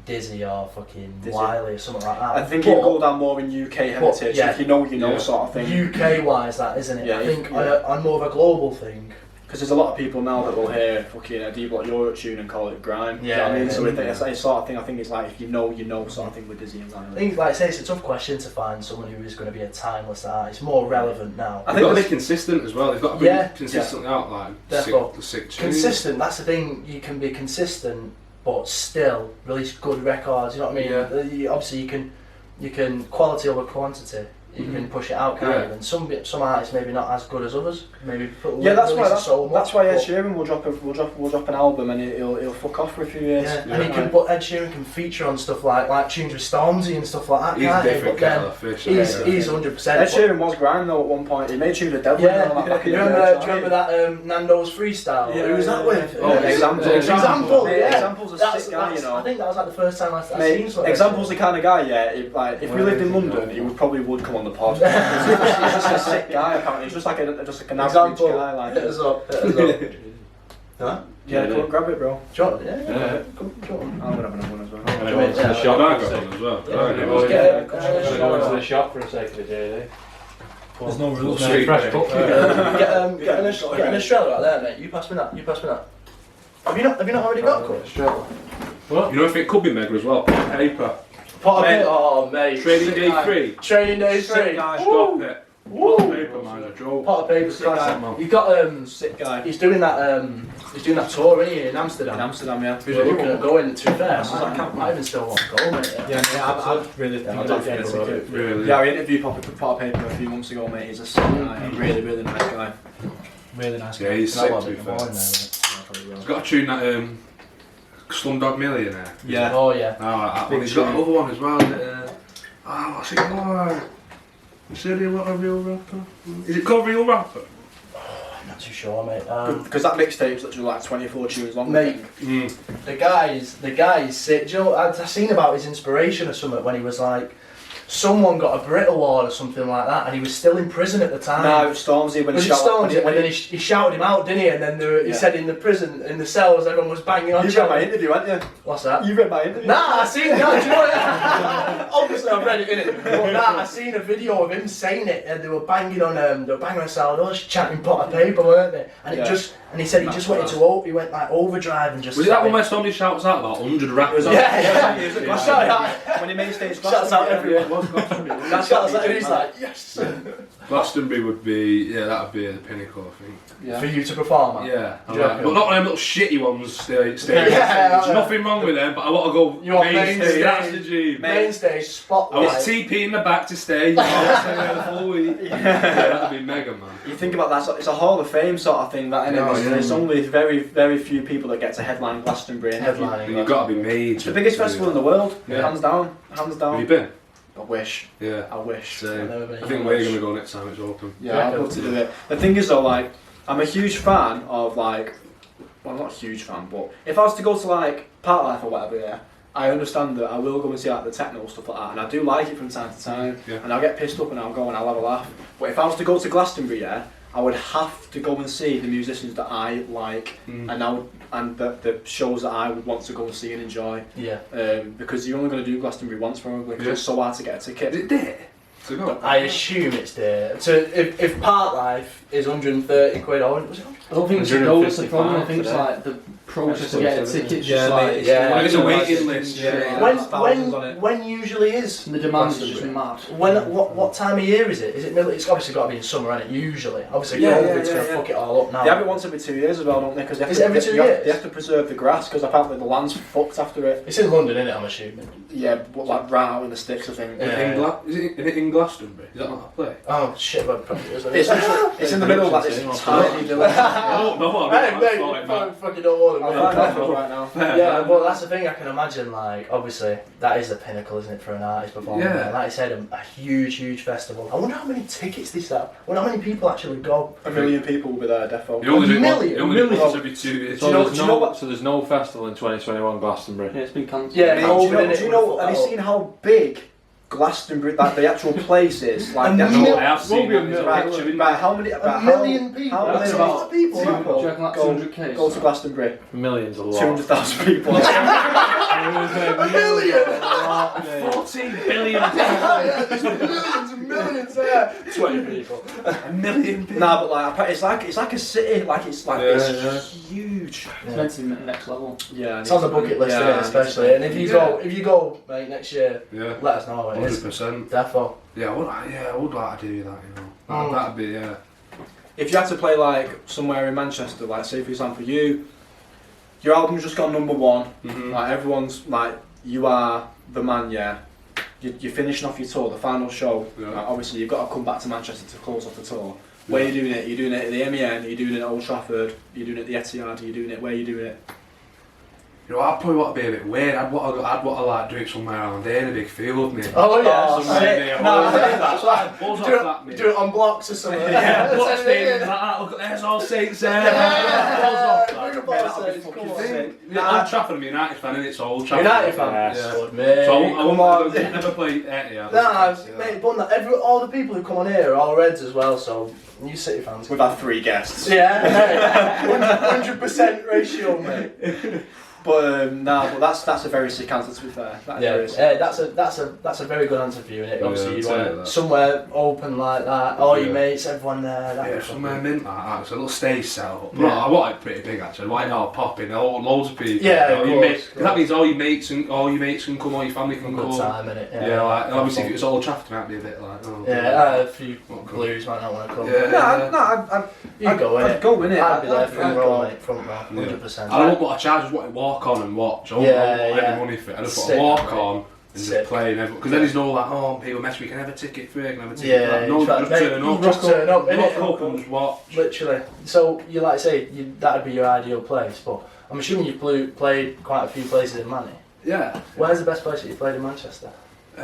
Dizzy or fucking Dizzy. Wiley or something like that. I think you go down more in UK heritage. yeah. If you know, you know, sort of thing. UK wise, that isn't it? Yeah, I think yeah. on more of a global thing. Because there's a lot of people now that will hear fucking a D-Block Europe tune and call it grime. Yeah, Do you know what I mean? yeah, So yeah. it's that sort of thing. I think it's like if you know, sort of thing with Dizzy and I Wiley. think, like I say, it's a tough question to find someone who is going to be a timeless artist. More relevant now. They've got to be consistent as well. They've got to be consistently out like Therefore, sick tunes. consistent. That's the thing. You can be consistent, but still release good records. You know what I mean? Obviously, you can quality over quantity. You can push it out, kind of. And some artists maybe not as good as others. Maybe That's why Ed but- Sheeran will drop an album and he'll fuck off for a few years. Yeah. And he can, but Ed Sheeran can feature on stuff like tunes with Stormzy and stuff like that. He's a can't he? different But then kettle of fish. He's 100%. Ed Sheeran was grime though at one point. He made tunes with Devil. Yeah, back in do you the day, remember that Nando's freestyle? Yeah, Who was that with? Oh, Example. Example, Mate, yeah. Example's a sick guy, you know. I think that was like the first time I Mate, seen something. Example's the kind of guy, if we lived in London, he would come on the pod. He's just a sick guy, apparently. He's just like an average Example. guy. Like, Hit us up. Huh? yeah, come on, grab it, bro. John, yeah. Yeah. Come on. I'm gonna have another one as well. And I went to the I shop. got one as well. Yeah, I got yeah, one. yeah. Get I went to the shop for a second today. There's no rules. No, fresh cut. Get an Australia out there, mate. You pass me that. Have you not already got a cut? What? You know if it could be mega as well? Paper. Pot of Mate. Oh, mate. Trading day guy. 3. Training day Sick 3. guy. Stop it. Pot of paper, man. A joke. Pot of paper's Sick guy. classic. man. You got Sick guy. He's doing that tour, isn't he, in Amsterdam? In Amsterdam, yeah. Who's looking at going to fair? Yeah, I might even still want to go, mate. Yeah, I'd really think I'd about think it. about it. Really? Yeah, we interviewed Pot of Paper a few months ago, mate. He's a sick guy. Really, really nice guy. Really nice guy. Yeah, he's That sick one to be bit fair. more in there, mate. Yeah, probably will. He's got a tune that Slumdog Millionaire. Yeah. Oh, yeah. Oh, that Big one. He's got tune. another one as well. What's it called? Is it what a real rapper? Is it called Real Rapper? I'm not too sure, mate. Because that mixtape's literally like 24 tunes long. Mate, the guy is sick. Do you know, I've seen about his inspiration or something when he was like, someone got a Brit Award or something like that, and he was still in prison at the time. No, it was Stormzy when he Was it shouted. Stormzy? And then he shouted him out, didn't he? And then he said in the prison, in the cells, everyone was banging on. You read my interview, haven't you? What's that? You read my interview. Nah, I seen that. Do you know what? Obviously, I've read it innit? But nah, I seen a video of him saying it, and they were banging on Salvador, chanting Pot of Paper, weren't they? And it just, and he said he just went into he went like overdrive and just. Was it that one where somebody shouts out about 100 rappers? Yeah. When he made stage Shouts out everyone. That's got to be he's like, yes. Glastonbury would be, that'd be the pinnacle, I think. Yeah. For you to perform at. Yeah, Do you reckon? but not them little shitty ones. There's Yeah. nothing wrong with them, but I want to go You want main stage. That's the dream. Main stage I want spotlight. TP in the back to stay. You know, stay there the full week. That'd be mega, man. You think about that, it's a Hall of Fame sort of thing, that, isn't it? No, There's only very, very few people that get to headline Glastonbury. And Headlining. You've got to be made. It's the biggest festival in the world, Yeah. hands down. Hands Have down. you been? I wish. Yeah. I wish. So, never been. I think we're going to go next time it's open. Yeah, I'd love to do it. The thing is though, like, I'm a huge fan of like, well, I'm not a huge fan, but if I was to go to like Park Life or whatever, yeah, I understand that I will go and see like the techno stuff like that, and I do like it from time to time, Yeah. and I'll get pissed up and I'll go and I'll have a laugh. But if I was to go to Glastonbury, yeah, I would have to go and see the musicians that I like, and the shows that I would want to go and see and enjoy. Yeah. Because you're only going to do Glastonbury once probably, because it's so hard to get a ticket. Is it there? To go? I assume it's there. So if Park Life is 130 quid, or was it 100? I don't think it's the goal that's the problem. I think it's like the process of getting tickets. Just like There's a waiting list. When usually is the demand is just mad. what time of year is it? Is it it's obviously got to be in summer, isn't it? Usually, obviously, Yeah, COVID's gonna fuck it all up now. They have it once every 2 years as well, don't they? Because Is it every 2 years? They have to preserve the grass because apparently the land's fucked after it. It's in London, isn't it? I'm assuming. Yeah, but like right out in the sticks, I think. Yeah. Is it in Glastonbury? Is that not a play? Oh shit! Well, it probably is. It's in the middle of like this tiny village. I don't know. Hey, fucking don't want I'll it. find out right now. Yeah, well, that's the thing. I can imagine, like, obviously, that is the pinnacle, isn't it, for an artist performing? Yeah. Like I said, a huge festival. I wonder how many tickets they sell. I wonder how many people actually go. 1 million people will be there, defo. You only do million? once every 2 years. So do you know what- so there's no festival in 2021 Glastonbury. Yeah, it's been cancelled. Yeah, Mate, COVID, do you know? Have you seen how big Glastonbury, like the actual place is? Like the million? actual, I have seen Won't be that. a right, million. right, how many? A About million people. How many? That's a lot of people. Two man. people. Do you reckon like Go- 200k? Go to Glastonbury. Millions a lot. 200,000 people. A million. 14 billion Yeah, there's millions and millions there. 20 people. A million people. Nah, but like it's like a city. Like it's like it's huge. It's meant to be next level. Yeah, It's on the bucket list, isn't it, especially. And if you go, mate, next year, Yeah. let us know. It is 100%. defo. Yeah, I would like to do that, you know. That'd be, If you had to play like somewhere in Manchester, like say for example your album's just gone #1, like everyone's like, you are the man, yeah. You're finishing off your tour, the final show. Yeah. Like, obviously you've got to come back to Manchester to close off the tour. Where are you doing it? You're doing it at the MEN, you're doing it at Old Trafford, you're doing it at the Etihad, you're doing it where are you doing it? You know, I'd probably want to be a bit weird. I'd want to like do it somewhere around there in a big field, mate. Oh yeah, Oh, somewhere sick. near. No, That's right. Balls Do off that, mate. it on blocks or something. Yeah, blocks Send it stadiums in. like that. Look, there's all Saints there. Yeah. Balls off Bring that. a ball, Mate, that'd be Saints, fucking come on. sick. Old Trafford, I'm a United fan, and it's Old Trafford. United fan. Yeah. Good, mate. So I Come won't on. never play Etihad. Nah, mate, but all the people who come on here are all Reds as well, so you City fans. We've had 3 guests. Yeah, 100% ratio, mate. But but that's a very sick answer to be fair. That is Yeah, very sick. that's a very good answer for you, innit? Obviously, Yeah, you'd I'd want say it that. somewhere open like that. All your Yeah. mates, everyone there. That'd Yeah, be somewhere fucking- mint like that. It's a little stage set up. Yeah. I want it pretty big actually. I want it all popping. Loads of people. Yeah, you know, of your course, mates- of course. That means all your mates can come, all your family can Good come. time, innit? Yeah, like and obviously if it's Old Trafford, it might be a bit like. Oh, Yeah, a few What could- blues might not want to come. Yeah. You go, innit? I'd go, innit? I'd be there I'd front go. row, mate, front row, 100%. I don't want to charge. I just want to walk on and watch. I don't Yeah, want yeah. any money for it. I just want Sick, to walk mate. on and Sick. just play. Because then there's no like, oh, people mess. We can have a ticket free. I can have a ticket. Yeah, Like, no, just just mate, turn you up. just turn up, innit? Rock up and just watch. Literally. So you like to say that'd be your ideal place, but I'm assuming you've played quite a few places in Manny. Yeah. Where's the best place that you've played in Manchester? You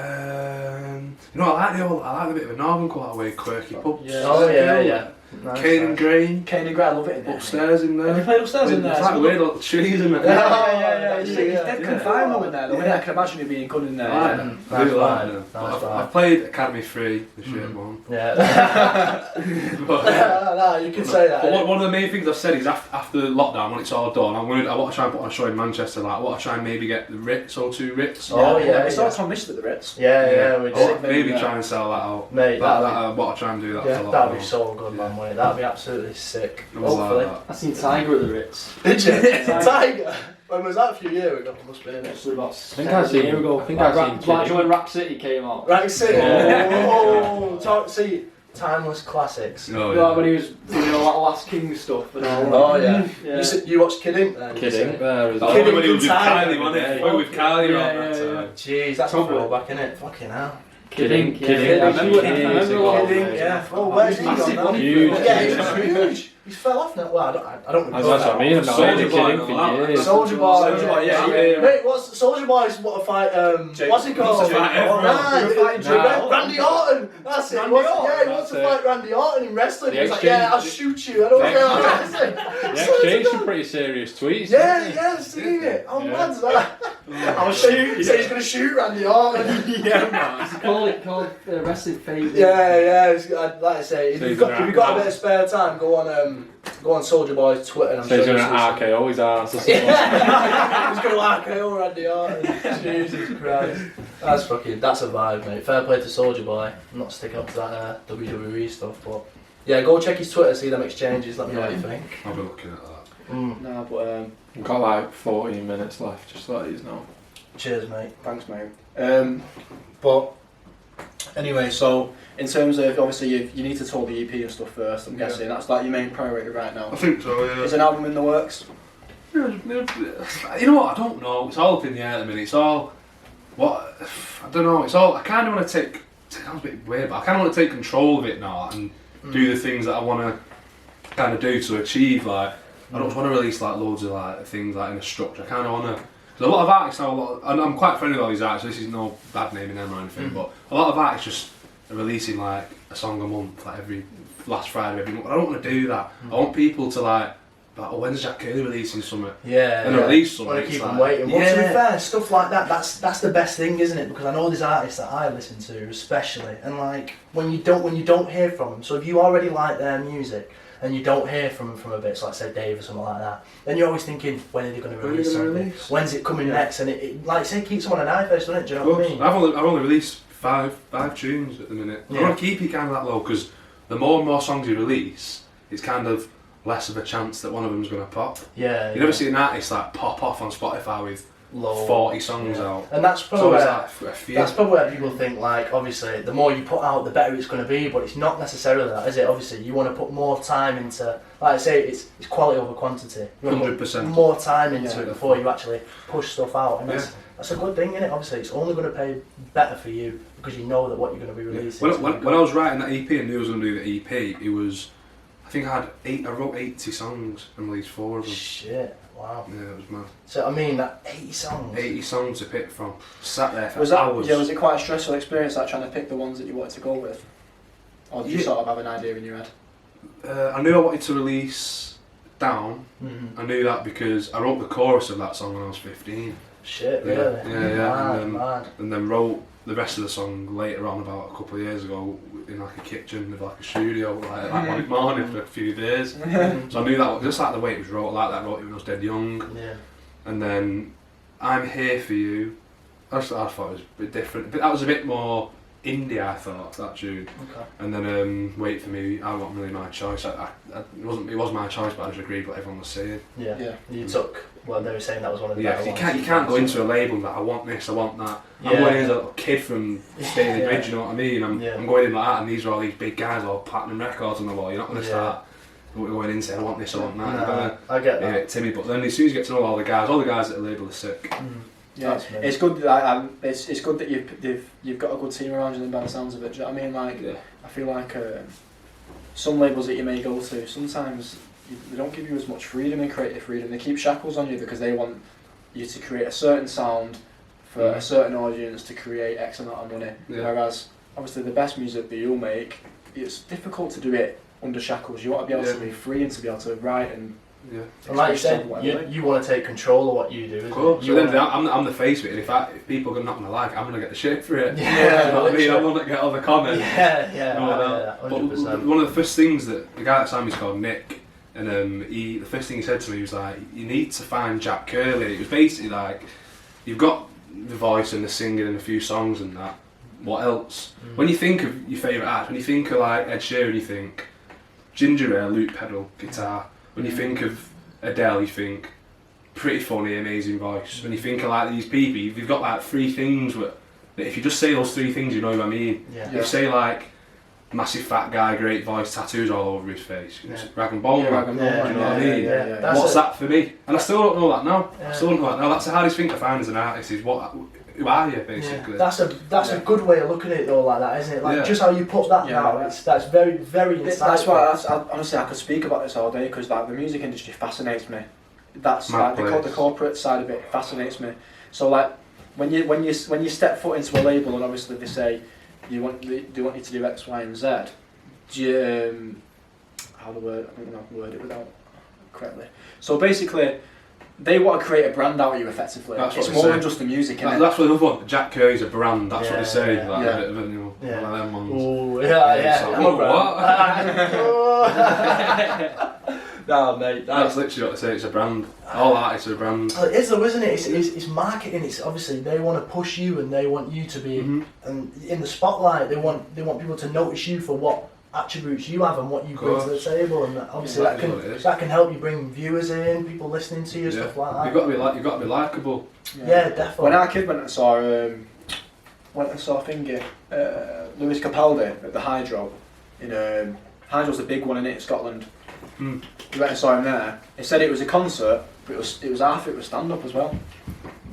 know, I like the bit of a northern quite way, quirky pubs. Yeah. Oh yeah. Nice, Cane and nice. Grain. Cane and Grey, I love it in there. Upstairs in there. Have you played upstairs in there? It's like weird little trees in there. Yeah, It's dead confined though in there though, innit? I can imagine it being good in there. Right. Yeah. Nice Really like vibe, it. nice I've vibe. played Academy 3, the shit one. Yeah. But, no, you can say that. but one of the main things I've said is after lockdown, when it's all done, I want to try and put on a show in Manchester. Like, I want to try and maybe get the Ritz, O2 Ritz. Oh, yeah, We saw yeah. Tom Bishop at the Ritz. Yeah, we I want did. to maybe Yeah. try and sell that out. Mate, I want to try and do that for that'd lockdown. be so good, man. Mate. That'd be absolutely sick. It was like Hopefully. that. I seen Tiger at the Ritz. Did you? Tiger. When was that? A few years ago? Must be in it. It's about I think I've seen. year ago. I think I've seen. Like Kidding. when Rack City came out. Right, see. Oh. See, timeless classics. Oh, Like when he was doing all that Last King stuff and all that. Oh yeah. Yeah. You watched Kidding? Then, Kidding. There is. Kidding. When he was with Time. Kylie, wasn't it? With Kylie around that time. Jeez, that's Top all back in it. Fucking hell. Kidding. Kidding. I remember Kidding, yeah. Oh, where's he Massive gone one. now? Huge. Yeah, he's huge. He's fell off now. Well, I don't That's know. what I mean. I've not heard of Soulja Boy Kidding and for all that. years. Soulja Boy. Soulja Boy, yeah. Mate, what's Soulja Boy's what a fight? What's it called? Wants to fight everyone. Randy Orton. That's it. Randy Yeah, he Orton, wants to that's fight Randy Orton in wrestling. The He's like, exchange- yeah, I'll shoot you. I don't care what wrestling. They exchanged some pretty serious tweets. Yeah, I've seen it. How mad's that? I'll shoot. He said he's gonna shoot Randy Orton. It's called wrestling favourite. Yeah. Like I say, if So you've he's got gonna a bit of spare time, go on Soulja Boy's Twitter. And I'm So he's sure doing you'll an see RKO his arse or something. Yeah, he's gonna RKO Randy Orton. Jesus Christ, that's a vibe, mate. Fair play to Soulja Boy. I'm not sticking up to that WWE stuff, but yeah, go check his Twitter, see them exchanges. Let me know what you think. I'll be looking at that. No, but We've got like 14 minutes left, just to let you know. Cheers, mate. thanks, mate. But anyway, so in terms of obviously you need to tour the EP and stuff first. I'm guessing that's like your main priority right now. I think so, yeah. Is an album in the works? You know what? I don't know. It's all up in the air at the minute. It's all I don't know. It's all. I kind of want to take. It sounds a bit weird, but I kind of want to take control of it now and do the things that I want to kind of do to achieve. Like I don't want to release like loads of like things like in a structure. I kind of want to. There's a lot of artists now. And I'm quite friendly with all these artists. This is no bad naming them or anything, but a lot of artists just are releasing like a song a month, like every last Friday every month. I don't want to do that. I want people to like, oh, when's Jack Curley releasing something? Yeah, And release something. Want to keep it's them like- waiting. Well, to be Yeah. fair, stuff like that, that's the best thing, isn't it? Because I know there's artists that I listen to, especially, and like when you don't hear from them. So if you already like their music and you don't hear from them from a bit, so like say Dave or something like that, then you're always thinking, when are they going to release something? When's it coming next? And it like say keeps them on an eye first, doesn't it? Do you know what I mean? I've only released five tunes at the minute. Yeah. I want to keep it kind of that low because the more and more songs you release, it's kind of less of a chance that one of them's going to pop. Yeah. You never see an artist like pop off on Spotify with Low. 40 songs out. And that's It's probably always where, like a few. that's probably where people think like obviously the more you put out the better it's going to be, but it's not necessarily that, is it? Obviously you want to put more time into, like I say, it's quality over quantity. You want to put 100%. more time into Yeah. it before you actually push stuff out, and that's a good thing, isn't it? Obviously it's only going to pay better for you because you know that what you're going to be releasing. is When I was writing that EP and knew I was going to do the EP, it was, I think I wrote 80 songs and released 4 of them. Shit, wow. Yeah, it was mad. So I mean that 80 songs. 80 songs to pick from. Sat there for Was that hours. was it quite a stressful experience, like trying to pick the ones that you wanted to go with, or did you Yeah. sort of have an idea in your head? I knew I wanted to release Down. Mhm. I knew that because I wrote the chorus of that song when I was 15. Shit, Yeah, really? yeah, and Mad. And then wrote the rest of the song later on, about a couple of years ago, in like a kitchen with like a studio, like one morning for a few days. So I knew that, just like the way it was wrote, like that I wrote it when I was dead young. Yeah. And then I'm Here For You, I thought it was a bit different, but that was a bit more indie, I thought, that tune. Okay. And then Wait For Me, I wasn't really my choice. It was my choice, but I just agreed what everyone was saying. Yeah. Yeah. You took. Well, they were saying that was one of the Yeah, better 'cause ones. you can't go into a label that I want this, I want that. I'm Yeah. going in as a little kid from Staley Yeah. Bridge, you know what I mean? I'm going in like that, and these are all these big guys, all platinum records on the wall. You're not going to start going in saying I want this, I want that. You're gonna I get be a that. bit timid, but then as soon as you get to know all the guys at the label are sick. Yeah, That's me. it's good that it's good that you've got a good team around you. Then by the sounds of it, do you know what I mean? Like Yeah. I feel like some labels that you may go to sometimes they don't give you as much freedom and creative freedom. They keep shackles on you because they want you to create a certain sound for a certain audience to create X amount of money. Yeah. Whereas obviously the best music that you'll make, it's difficult to do it under shackles. You want to be able to be free and to be able to write and Yeah. And like you express said, whatever. you want to take control of what you do. Isn't Of course. it? So You then wanna- I'm the face of it, and if people are not going to like it, I'm going to get the shit for it. Yeah, You know what I mean? I literally. want to get all the comments. Yeah, No, yeah, But 100%. one of the first things that the guy that signed me is called Nick, and the first thing he said to me was like, "You need to find Jack Curley." It was basically like, "You've got the voice and the singing and a few songs and that. What else?" When you think of your favourite act, when you think of like Ed Sheeran, you think ginger ale, loop pedal, guitar. When you think of Adele, you think pretty funny, amazing voice. When you think of like these people, you've got like 3 things that if you just say those 3 things, you know what I mean. Yeah. If you say like massive fat guy, great voice, tattoos all over his face, Yeah. rag and bone, Rag and do you know what I mean? That's What's it. that for me? And I still don't know that now. Yeah. I still don't know that now. That's the hardest thing to find as an artist is who are you basically? Yeah. That's a good way of looking at it though, like that, isn't it? Like Yeah. just how you put that Yeah. now, that's very, very insightful. That's why honestly I could speak about this all day because like the music industry fascinates me. That's Mad like the corporate side of it fascinates me. So like when you step foot into a label and obviously they say they want you to do X, Y, and Z. Do you, I don't know how to word it without correctly. So basically, they want to create a brand out of you effectively. That's It's what more they than say. just the music, innit? That's what the other one. Jack Curry's a brand. That's what they say. Yeah, Like, yeah. you know, Yeah. one of them ones. Ooh, yeah. So, I'm a brand. No, mate. That's literally what they say. It's a brand. All artists are a brand. Well, it is though, isn't it? It's marketing. It's obviously they want to push you and they want you to be and in the spotlight. They want people to notice you for what attributes you have and what you bring to the table. And obviously Exactly what it is. that can help you bring viewers in, people listening to you, stuff like that. You've got to be likeable. Yeah, definitely. When our kid went and saw Thingy, Lewis Capaldi at the Hydro. Hydro's the big one in Scotland. Mm. We went and saw him there. He said it was a concert, but it was half it was stand up as well.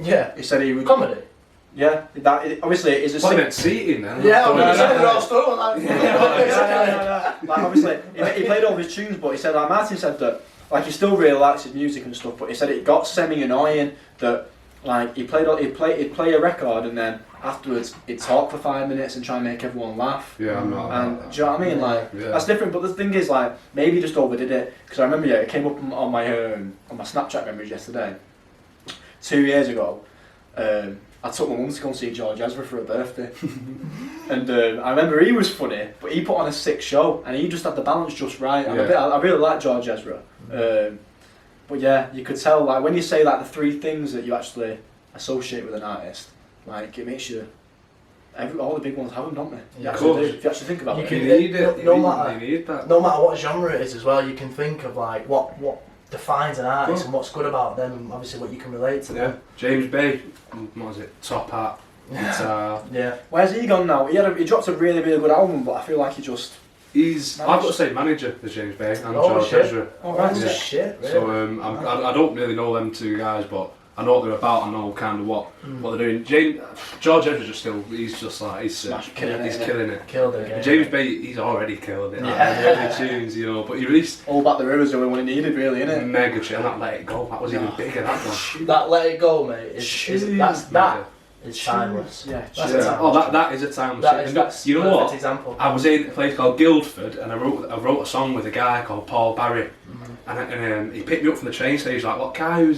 Yeah. He said he would Comedy. Yeah, obviously it is a Well, he meant seating then. Yeah, Don't I'm you? saying we're all still like. Like obviously he played all of his tunes, but he said like Martin said that like he still really likes his music and stuff, but he said it got semi-annoying that like he'd play a record and then afterwards he'd talk for 5 minutes and try and make everyone laugh. Yeah, I'm not. And do you know what I mean? Like Yeah. that's different. But the thing is, like maybe he just overdid it because I remember it came up on my Snapchat memories yesterday. 2 years ago, I took my mum to go and see George Ezra for her birthday, and I remember he was funny, but he put on a sick show and he just had the balance just right. And I really like George Ezra, but yeah, you could tell like when you say like the 3 things that you actually associate with an artist, like it makes you. All the big ones have them, don't they? Yeah, You of actually course. do, if you actually think about You it. can- You need it. No You matter- need that. No matter what genre it is as well, you can think of like what defines an artist and what's good about them, and obviously what you can relate to Yeah. them. James Bay. What was it? Top hat. Guitar. Yeah. Where's he gone now? He dropped a really, really good album, but I feel like he just... I've got to say manager as James Bay and Oh, George shit. Ezra. Oh, right. Oh Yeah. shit, really? So I don't really know them 2 guys, but I know what they're about. I know kind of what they're doing. George Ezra he's just like he's Killing it, he's innit? killing it. Killed it. Yeah. James Bay, he's already killing it. Like, Yeah. early tunes, you know. But he released All Back the River's the only one he needed, really, innit? mega tune. That Let It Go. That was even bigger. That one. That Let It Go, mate. That is timeless. Yeah, That's cheers. a Yeah. Oh, that is a timeless. That is, tune. that's You know perfect what? example. I was in a place called Guildford and I wrote a song with a guy called Paul Barry and he picked me up from the train station. He was like, "What car are you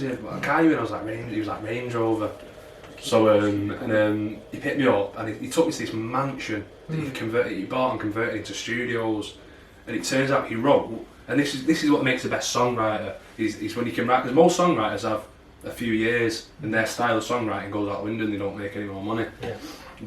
in?" I was like, "Range." He was like, "Range Rover." So he picked me up and he took me to this mansion that he bought and converted into studios. And it turns out he wrote, and this is what makes the best songwriter is when you can write, because most songwriters have a few years and their style of songwriting goes out the window and they don't make any more money. Yeah.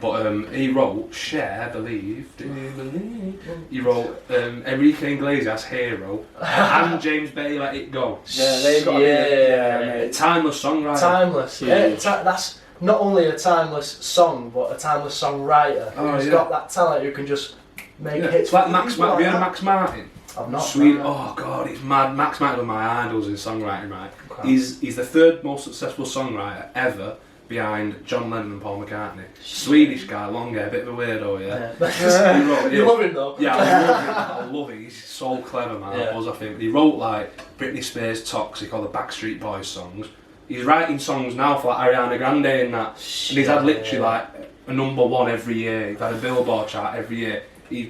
But he wrote Cher, Believe. Do you believe? He wrote Enrique Iglesias, Hero, and James Bay, Let It Go. Yeah, they've got Yeah. Timeless songwriter. Timeless. Yeah. That's not only a timeless song, but a timeless songwriter who's got that talent who can just make hits. It's like for Max. people Have you heard of that. Max Martin? I've not. Sweet. no. Oh god, it's mad. Max Martin was my idols in songwriting, right? Okay. He's the 3rd most successful songwriter ever, behind John Lennon and Paul McCartney. Swedish guy, long hair, bit of a weirdo, yeah. Yeah. He wrote, You love him though. Yeah, I love it. He's so clever, man. Yeah. Buzz off him. He wrote like Britney Spears' "Toxic" or the Backstreet Boys songs. He's writing songs now for like Ariana Grande and that. And he's had literally like a #1 every year. He's had a Billboard chart every year. He's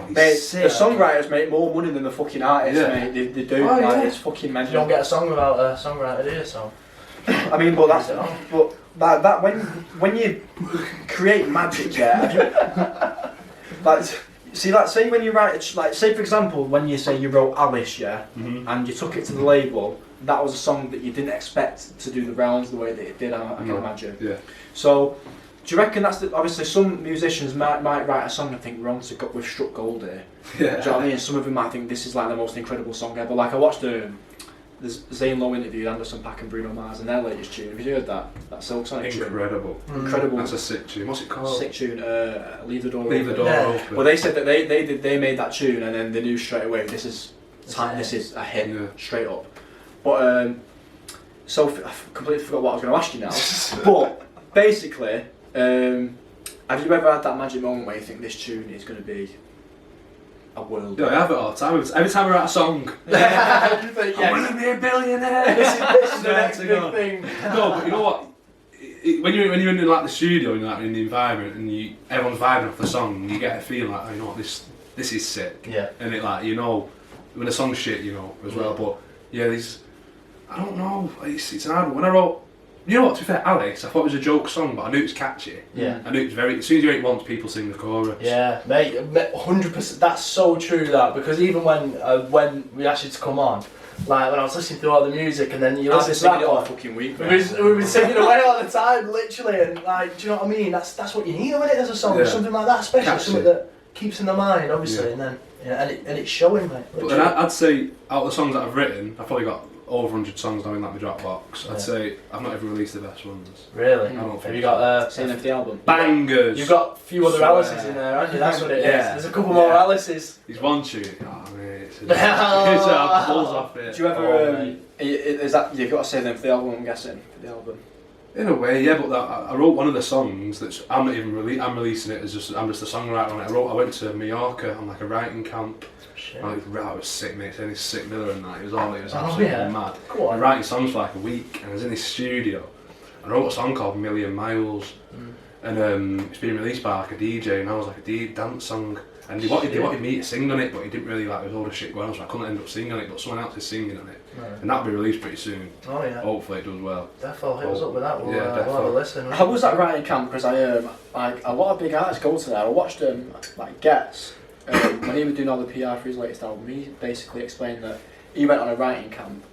Mate, sick. the songwriters make more money than the fucking artists, Yeah. mate. They do. Oh, like, yeah. It's fucking You mental. don't get a song without a songwriter, do you? So. I mean, but that when you create magic, yeah. Like, see, like, say when you write, like, say for example, when you say you wrote Alice, yeah, and you took it to the label, that was a song that you didn't expect to do the rounds the way that it did. I can imagine. Yeah. So, do you reckon that's obviously some musicians might write a song and think we've struck gold here. Yeah. Do you know what I mean? Some of them might think this is like the most incredible song ever. Like I watched there's Zane Lowe interviewed Anderson .Paak and Bruno Mars in their latest tune. Have you heard that? That Silk Sonic tune? Incredible. Incredible. That's a sick tune. What's it called? Sick tune. Leave the door. Leave the Open. door Yeah. open. Well, they said that they made that tune and then they knew straight away this is a hit Yeah. straight up. But so I've completely forgot what I was going to ask you now. But basically, have you ever had that magic moment where you think this tune is going to be a world? Yeah, I have it all the time. Every time I write a song, You think, I'm gonna be a billionaire. this is the next Swear big to God. thing. No, but you know what? When you're in like the studio and you're like in the environment and everyone's vibing off the song, and you get a feeling like, oh, you know what, this is sick. Yeah. And it like, you know, when the song's shit, you know, as well. But yeah, these, I don't know, it's an hard one. When I wrote, you know what, to be fair, Alice, I thought it was a joke song, but I knew it was catchy. Yeah. I knew it was very, as soon as you hear it once, people sing the chorus. Yeah, mate, 100%. That's so true. That because even when we asked you to come on, like when I was listening to all the music, and then you I've listen been to singing that it all one, fucking week. we've been singing away all the time, literally, and like, do you know what I mean? That's what you need with it as a song, Yeah. something like that, especially Catchy. something that keeps in the mind, obviously, Yeah. and then and it's showing, mate. But literally. then I'd say, out of the songs that I've written, I've probably got over 100 songs now in like my Dropbox. Yeah. I'd say I've not ever released the best ones. Really? I don't Have think you so. got Same of the album. Bangers! You've got a few other Swear. Alice's in there, haven't you? That's what it is. Yeah. There's a couple more Yeah. Alice's. There's one tune. Oh, mate, it's a pulls off it. Do you ever? Oh, mate. Is that you've got to say them for the album? I'm guessing for the album. In a way, yeah, but I wrote one of the songs that's I'm not even I'm releasing it as I'm just a songwriter on it. I went to Mallorca on like a writing camp. Shit. And I was sick, mate. Saying this sick Miller and that. It was Oh, absolutely yeah. mad. Go I on. was writing songs for like a week, and I was in this studio. And I wrote a song called Million Miles, and it's been released by like a DJ, and I was like a dance song. And they wanted me to sing on it, but he didn't really like. There was all the shit going on, so I couldn't end up singing on it. But someone else is singing on it, Right. and that'll be released pretty soon. Oh yeah. Hopefully it does well. Defo, hit us up with that. We'll, Yeah, we'll have a defo. listen. How was that writing camp? Because I like a lot of big artists go to there. I watched like Getz when he was doing all the PR for his latest album. He basically explained that he went on a writing camp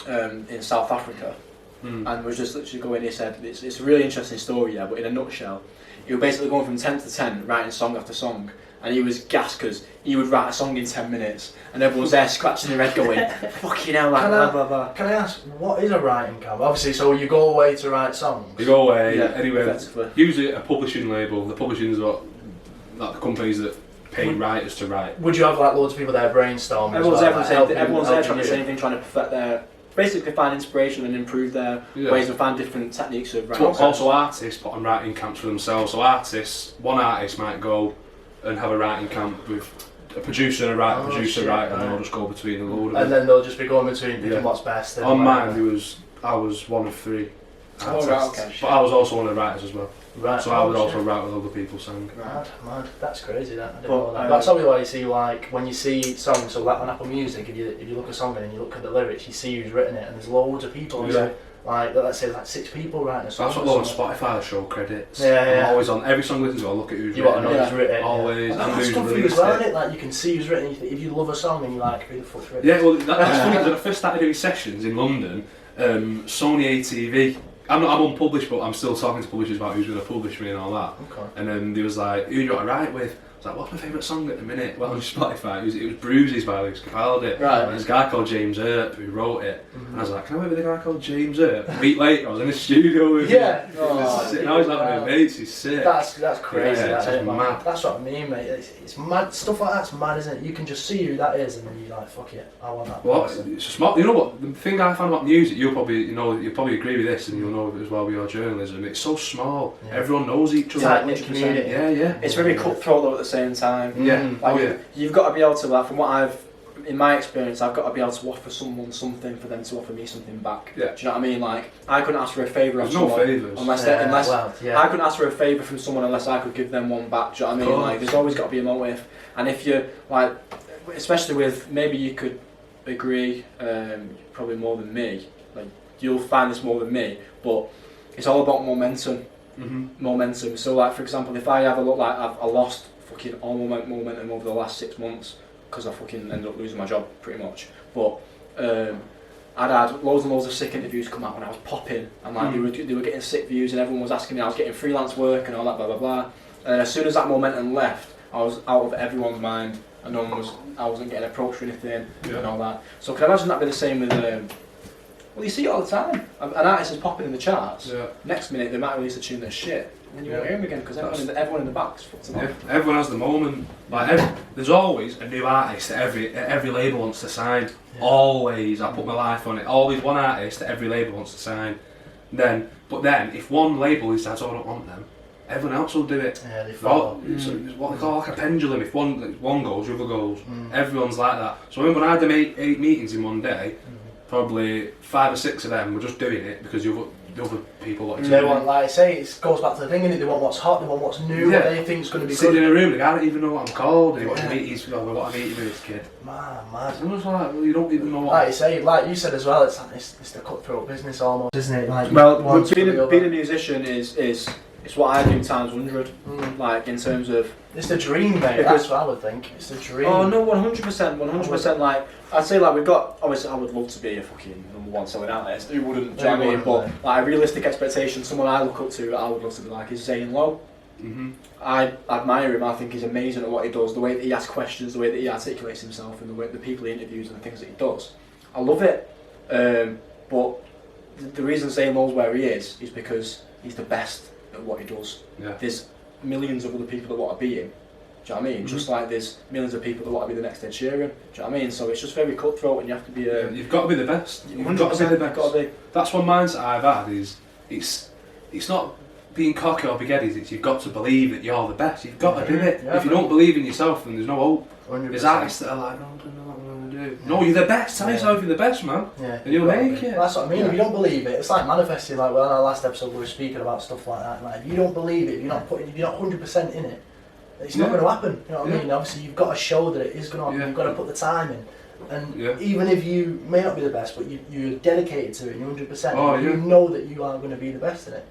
in South Africa and was just literally going. He said it's a really interesting story, yeah, but in a nutshell, he was basically going from 10 to 10, writing song after song. And he was gassed because he would write a song in 10 minutes and everyone's there scratching their head going, fucking hell, like, blah, blah, blah. Can I ask, what is a writing camp? Obviously, so you go away to write songs. You go away, Yeah, anyway, effectively. usually a publishing label. The publishing is what, like the companies that pay writers to write. Would you have like loads of people there brainstorming? Everyone's as there, well, like, everyone's there helping trying the you? same thing, trying to perfect their, basically find inspiration and improve their Yeah. ways and find different techniques of writing. But also artists put on writing camps for themselves. So one artist might go and have a writing camp with a producer and a writer, Oh, shit, and right. they'll just go between a load of And them. then they'll just be going between picking Yeah. what's best. And On whatever. mine, I was one of 3 Oh, artists. right, okay. But I was also one of the writers as well. Right. So I would oh, also shit. write with other people sang. Mad. That's crazy. That I didn't But, know that. That's probably why you see like when you see songs. So like on Apple Music, if you look at a song and you look at the lyrics, you see who's written it, and there's loads of people. Yeah. Like let's say like 6 people writing a song. That's what or on something. Spotify, I show credits. Yeah, yeah. I'm always on every song I listen to. I look at who's You want to written know it. who's written it. Always, Yeah. and That's who's good for you as released well, it. isn't it? Like you can see who's written. If you love a song and you're like, who the fuck's written? Yeah, well, that's funny because when I first started doing sessions in London, Sony ATV. I'm unpublished, but I'm still talking to publishers about who's going to publish me and all that. Okay. And then there was like, who do you want to write with? I was like, what's my favourite song at the minute? Well, on Spotify, it was Bruises by Lewis Capaldi. Right. And there's a guy called James Earp who wrote it. And I was like, can I work with a guy called James Earp? A week later, I was in the studio with Yeah. him. Oh, Sitting out, he's like one of my mates, he's sick. That's crazy. Yeah, That, it's isn't it, man? mad. That's what I mean, mate. It's mad. Stuff like that's mad, isn't it? You can just see who that is, and then you're like, fuck it, I want that. Well, person. it's smart. You know what? The thing I found about music, you'll probably agree with this, and you'll know it as well with your journalism. It's so small. Yeah. Everyone knows each other. Tight knit 100%. community. Yeah. It's very cutthroat though at the same time. Yeah. Like, Oh, yeah. you've got to be able to, like, from what in my experience, I've got to be able to offer someone something for them to offer me something back. Yeah. Do you know what I mean? Like, I couldn't ask for a favour of There's no someone favours. unless Yeah. I couldn't ask for a favour from someone unless I could give them one back. Do you know what I mean? Course. Like, there's always got to be a motive. And if you like, especially with maybe you could agree, probably more than me. Like, you'll find this more than me, but it's all about momentum. Momentum. So, like, for example, if I have a look like I lost fucking all momentum over the last 6 months because I fucking ended up losing my job pretty much. But I'd had loads and loads of sick interviews come out when I was popping, and like they were getting sick views, and everyone was asking me. I was getting freelance work and all that, blah blah blah. And as soon as that momentum left, I was out of everyone's mind, and no one was I wasn't getting approached for anything, Yeah. and all that. So can I imagine that be the same with? Well, you see it all the time. An artist is popping in the charts. Yeah. Next minute they might release a tune that's shit, and then you won't Yeah. hear them again because everyone in the back's fucked them Yeah, off. everyone has the moment. Like there's always a new artist that every label wants to sign. Yeah. Always, I put my life on it. Always one artist that every label wants to sign. But then if one label decides, oh, I don't want them, everyone else will do it. Yeah, they follow. It's what they call like a pendulum. If one goes, the other goes. Mm. Everyone's like that. So I remember when I had them eight meetings in one day, probably 5 or 6 of them were just doing it because the other people wanted to They do want, it. like I say, it goes back to the thing, innit? They want what's hot, they want what's new, Yeah. what they think is going to be Sitting good. in a room, the guy don't even know what I'm called. He wants Yeah. to meet. He's like, we want to meet you with this kid. Man. I'm just like, well, you don't even know what. Like you say, like you said as well, it's the cutthroat business almost, isn't it? Like, Well, one being to the a other. musician is what I do times 100. Mm. Like in terms of. It's the dream, mate. Because- That's what I would think. It's the dream. Oh no, 100%. Like I'd say, like we've got. Obviously, I would love to be a fucking #1 selling artist. Who wouldn't? Do you know what I mean? Who But wouldn't, like a realistic expectation, someone I look up to, I would love to be like, is Zane Lowe. Mm-hmm. I admire him. I think he's amazing at what he does. The way that he asks questions, the way that he articulates himself, and the way the people he interviews and the things that he does. I love it. But the reason Zane Lowe's where he is because he's the best at what he does. Yeah. There's millions of other people that want to be him. Do you know what I mean? Just like there's millions of people that want to be the next Ed Sheeran. Do you know what I mean? So it's just very cutthroat, and you have to be. You've got to be the best. You've 100%, got to be the best. Got to be. That's one mindset I've had. Is it's not being cocky or big-headed. It's you've got to believe that you're the best. You've got to do it. Yeah, If you man. don't believe in yourself, then there's no hope. 100%. There's artists that are like, no, I don't know what I'm gonna do. Yeah. No, you're the best. Tell Yeah. yourself you're the best, man. Yeah, And you'll make it. Well, that's what I mean. Yeah. If you don't believe it, it's like manifesting. Like well, in our last episode, we were speaking about stuff like that. Like if you don't believe it, if you're not 100% in it, it's not Yeah. going to happen. You know what I Yeah. mean? Obviously, you've got to show that it is going to happen. Yeah. You've got to put the time in. And Yeah. even if you may not be the best, but you're dedicated to it, you're 100%. Oh, You yeah. know that you are going to be the best in it.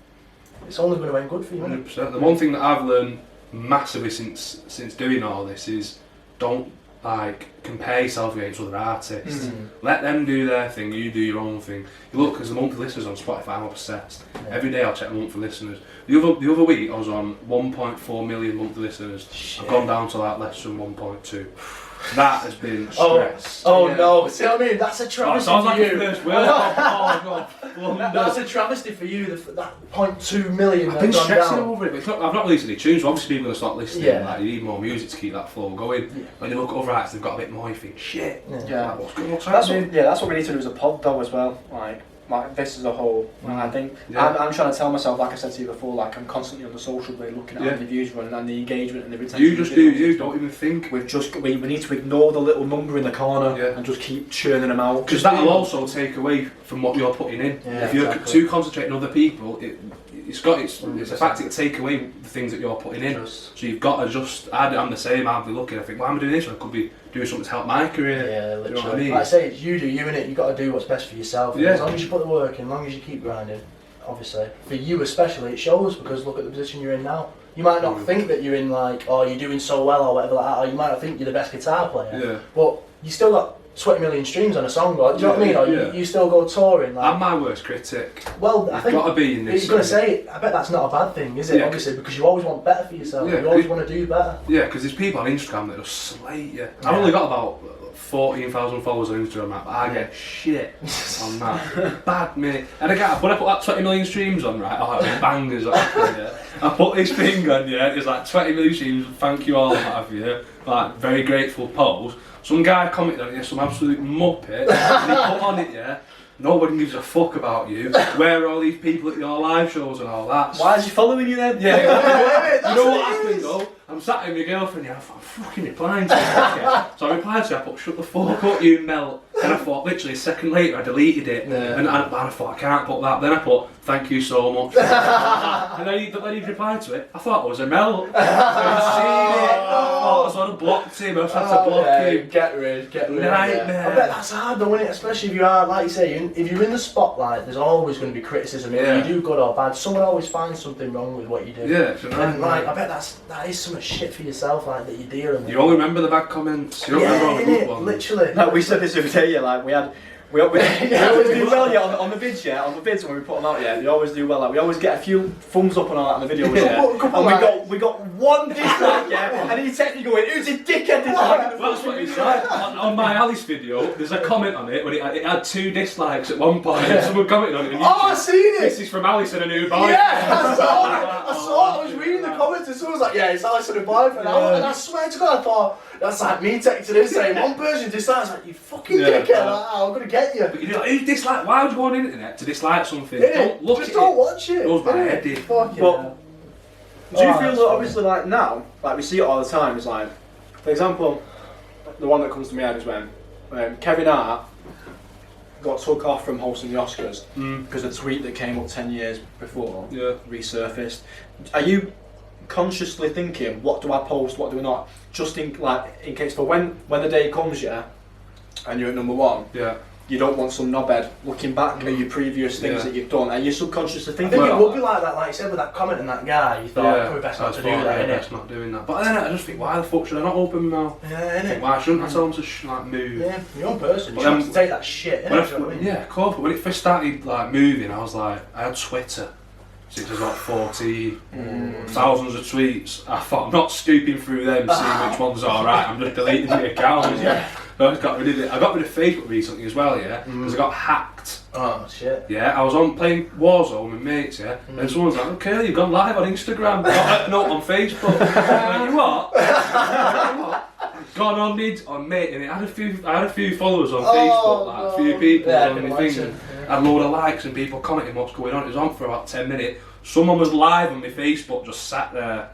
It's only going to end good for you. Isn't it? 100%. The one thing that I've learned massively since doing all this is don't like compare yourself against other artists. Mm. Let them do their thing, you do your own thing. You look, because the monthly listeners on Spotify, I'm obsessed. Yeah. Every day I'll check the monthly listeners. The other week I was on 1.4 million monthly listeners. Shit. I've gone down to like less than 1.2. That has been Oh, stress. oh Yeah. no! See what I mean? That's a Oh, it travesty sounds like for a you. first world. Oh god. That's a travesty for you. That 0.2 million. I've been that's gone stressing down. over it, but it's not, I've not released any tunes, so obviously people are going to start listening. Yeah. Like, you need more music to keep that flow going. Yeah. When you look at other artists, they've got a bit more, you think, shit. Yeah. Like, what's That's happening? that's what we need to do as a pod though as well. Like this as a whole. And I think Yeah. I'm trying to tell myself, like I said to you before, like I'm constantly on the social blade looking at Yeah. how the views run and the engagement and the retention. You just do you, don't even think. We need to ignore the little number in the corner Yeah. and just keep churning them out. Because that'll also take away from what you're putting in. Yeah, If you're exactly. too concentrating on other people, it's a fact it take away the things that you're putting in. Just- So you've got to just. I'm the same. I'll be looking. I think, why am I doing this? I could be doing something to help my career. Yeah, Do you literally. know what I mean? Like I say, it's you do you, innit? You've got to do what's best for yourself. Yeah. As long as you put the work in, as long as you keep grinding, obviously. For you especially, it shows because look at the position you're in now. You might not think that you're in like, oh, you're doing so well or whatever like that, or you might not think you're the best guitar player. Yeah. But you still got 20 million streams on a song, or, do you know what I mean? Or Yeah. you still go touring. Like, I'm my worst critic. well, I You've think got to be in this. you're going to say, I bet that's not a bad thing, is it? Yeah. Obviously, because you always want better for yourself. Yeah, You always 'cause- want to do better. Yeah, because there's people on Instagram that just slate you. I've Yeah. only got about 14,000 followers on Instagram, but I get shit on that. Bad, mate. And again, when I put that 20 million streams on, right, oh, it bangers up, yeah. I put this thing on, yeah, it's like 20 million streams, thank you all, what have you. Like, very grateful post. Some guy commented on it, some absolute muppet, and he put on it, yeah, nobody gives a fuck about you. Where are all these people at your live shows and all that? Why is he following you then? Yeah, That's you know what what it happened is. though? I'm sat with my girlfriend, yeah, I'm fucking replying to her. Okay? So I replied to her, I put, shut the fuck up, you melt. And I thought, literally a second later, I deleted it. Yeah. And I thought, I can't put that. Then I put, thank you so much. And then he'd replied to it. I thought it was a melt. So he'd seen it. Oh, so I'd blocked him, I just had to block him. Get rid. Nightmare. I bet that's hard though, isn't it? Especially if you are, like you say, if you're in the spotlight, there's always going to be criticism. Yeah. Whether you do good or bad, someone always finds something wrong with what you do. Yeah, it's a And like, nightmare. I bet that is some shit for yourself, like that you're dealing with. You only remember the bad comments. You don't remember all the innit? good ones. Literally. No, we said this the other day. Yeah, like we had We always do well, yeah, on the vids, yeah, on the vids when we put them out, yeah, we always do well. Like, we always get a few thumbs up and all that on the videos, yeah. And we got one dislike, yeah, and he texted me going, "Who's a dickhead dislike?" Well, that's what he said. On my Alice video, there's a comment on it when it had 2 dislikes at one point. And someone commented on it. And I seen it. This is from Alice and a new boy. Yeah, I saw it. I was reading the comments and someone was like, "Yeah, it's Alice and a boyfriend." And I swear to God, I thought that's like me texting him saying one person dislikes. Like, you fucking dickhead! Like, I'm gonna get you. But you know, who dislike? Why would you go on the internet to dislike something? Yeah, Don't look just at don't it. watch it. It goes by head. Fucking But hell. do you Oh, feel that's that obviously like now, like we see it all the time, is like, for example, the one that comes to my head is when Kevin Hart got took off from hosting the Oscars because a tweet that came up 10 years before resurfaced. Are you consciously thinking, what do I post, what do I not, just in case for when the day comes, yeah, and you're at number 1, Yeah. you don't want some knobhead looking back at your previous things that you've done, and you're subconsciously I thinking think it about would be like that, like you said with that comment and that guy. You thought probably best not to do that, innit? Best not doing that. But then I just think, why the fuck should I not open my mouth? Yeah, innit? Why shouldn't I tell them to like move? Yeah, your own person. You Well, have to take that shit, innit? When Do you know what I mean? yeah, of course. But when it first started like moving, I was like, I had Twitter since I was like 14, thousands of tweets. I thought, I'm not stooping through them, seeing which one's alright. I'm just deleting the account. So I just got rid of it. I got rid of Facebook recently as well, yeah, because I got hacked. Oh shit. Yeah, I was on playing Warzone with mates, yeah, and someone's like, "Okay, you've gone live on Instagram." No, on Facebook. I'm like, you what? Gone on mate, and it had I had a few followers on Facebook, like a few people on my thing. Had a load of likes and people commenting what's going on. It was on for about 10 minutes. Someone was live on my Facebook, just sat there.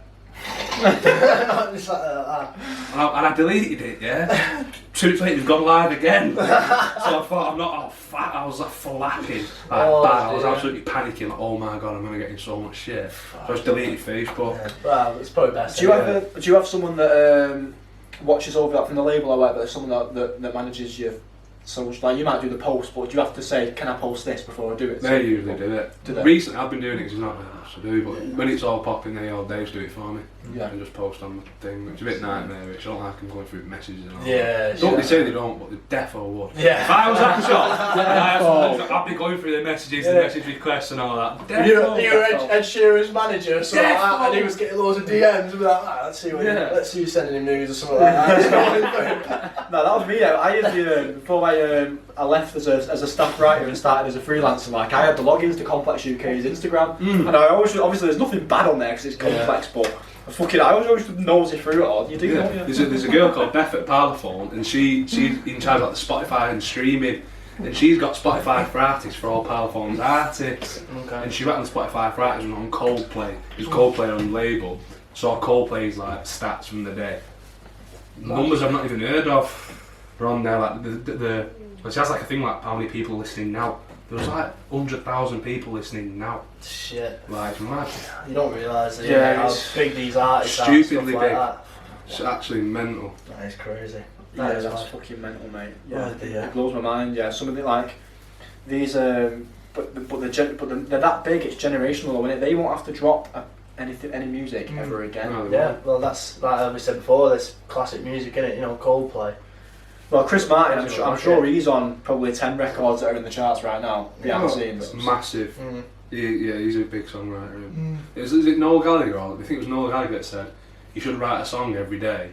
Just like that. And I deleted it, yeah. 2 minutes later, it's gone live again. So I thought, I'm not, fat. I was like flapping, bad. I was absolutely panicking, like, oh my god, I'm gonna get in so much shit. So I just deleted Facebook. Yeah. Well, it's probably best. Do you have someone that watches over that from the label or whatever? Someone that manages your social. Like you might do the post, but do you have to say, "Can I post this before I do it?" They usually do it. Do they? Recently, I've been doing it because there's not very much to do. But when it's all popping, they just do it for me. Yeah. And just post on the thing. It's a bit nightmare-ish. I don't like them going through messages and all. Yeah. Don't they say they don't, but they defo would. Yeah. If I was at the shop, I'd be going through the messages, the message requests and all that. You were Ed Sheeran's manager or something like that, and he was getting loads of DMs and be like, "Ah, let's see who's sending him news or something like that." No, that was me. I had before I left as a staff writer and started as a freelancer. Like I had the logins to Complex UK's Instagram, and I always obviously there's nothing bad on there because it's complex, but I was always nosy through it all. You do, don't you? There's a girl called Beth at Parlophone, and she's in charge of like the Spotify and streaming. And she's got Spotify for artists for all Parlophone's artists. Okay. And she went on Spotify for artists and on Coldplay. It was Coldplay on the label. So Coldplay's like stats from the day. Numbers I've not even heard of are on there. Like she has like a thing like how many people listening now. There was like 100,000 people listening now. Shit. Like mad. You don't realise Yeah, how it's big these artists are. stupidly Stuff like big. that. It's actually mental. That is crazy. Yeah, That is that's mad. fucking mental, mate. Oh, dear. It blows my mind. Yeah, something like these, but they're that big. It's generational, though, innit? They won't have to drop any music ever again. No, they Yeah, won't. well, that's like we said before. This classic music, innit? You know, Coldplay. Well, Chris Martin, I'm sure he's on probably 10 records that are in the charts right now behind the scenes. It's massive. Mm. He's a big songwriter. Is it Noel Gallagher? I think it was Noel Gallagher that said you should write a song every day.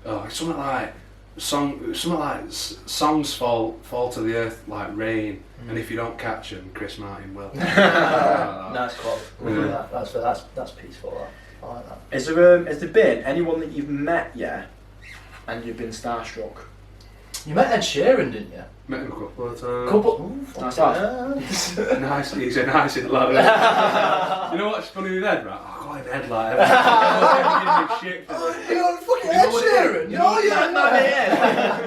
Oh, it's something like songs fall to the earth like rain, and if you don't catch them, Chris Martin will. Nice quote. Yeah. That's peaceful. That. I like that. Has there been anyone that you've met yet and you've been starstruck? You met Ed Sheeran, didn't you? Met him a couple of times. Nice lad. Nice, he's a nice lad. You know what's funny with Ed, right? Oh, God, Ed, like, shit for me. You're fucking Ed Sheeran.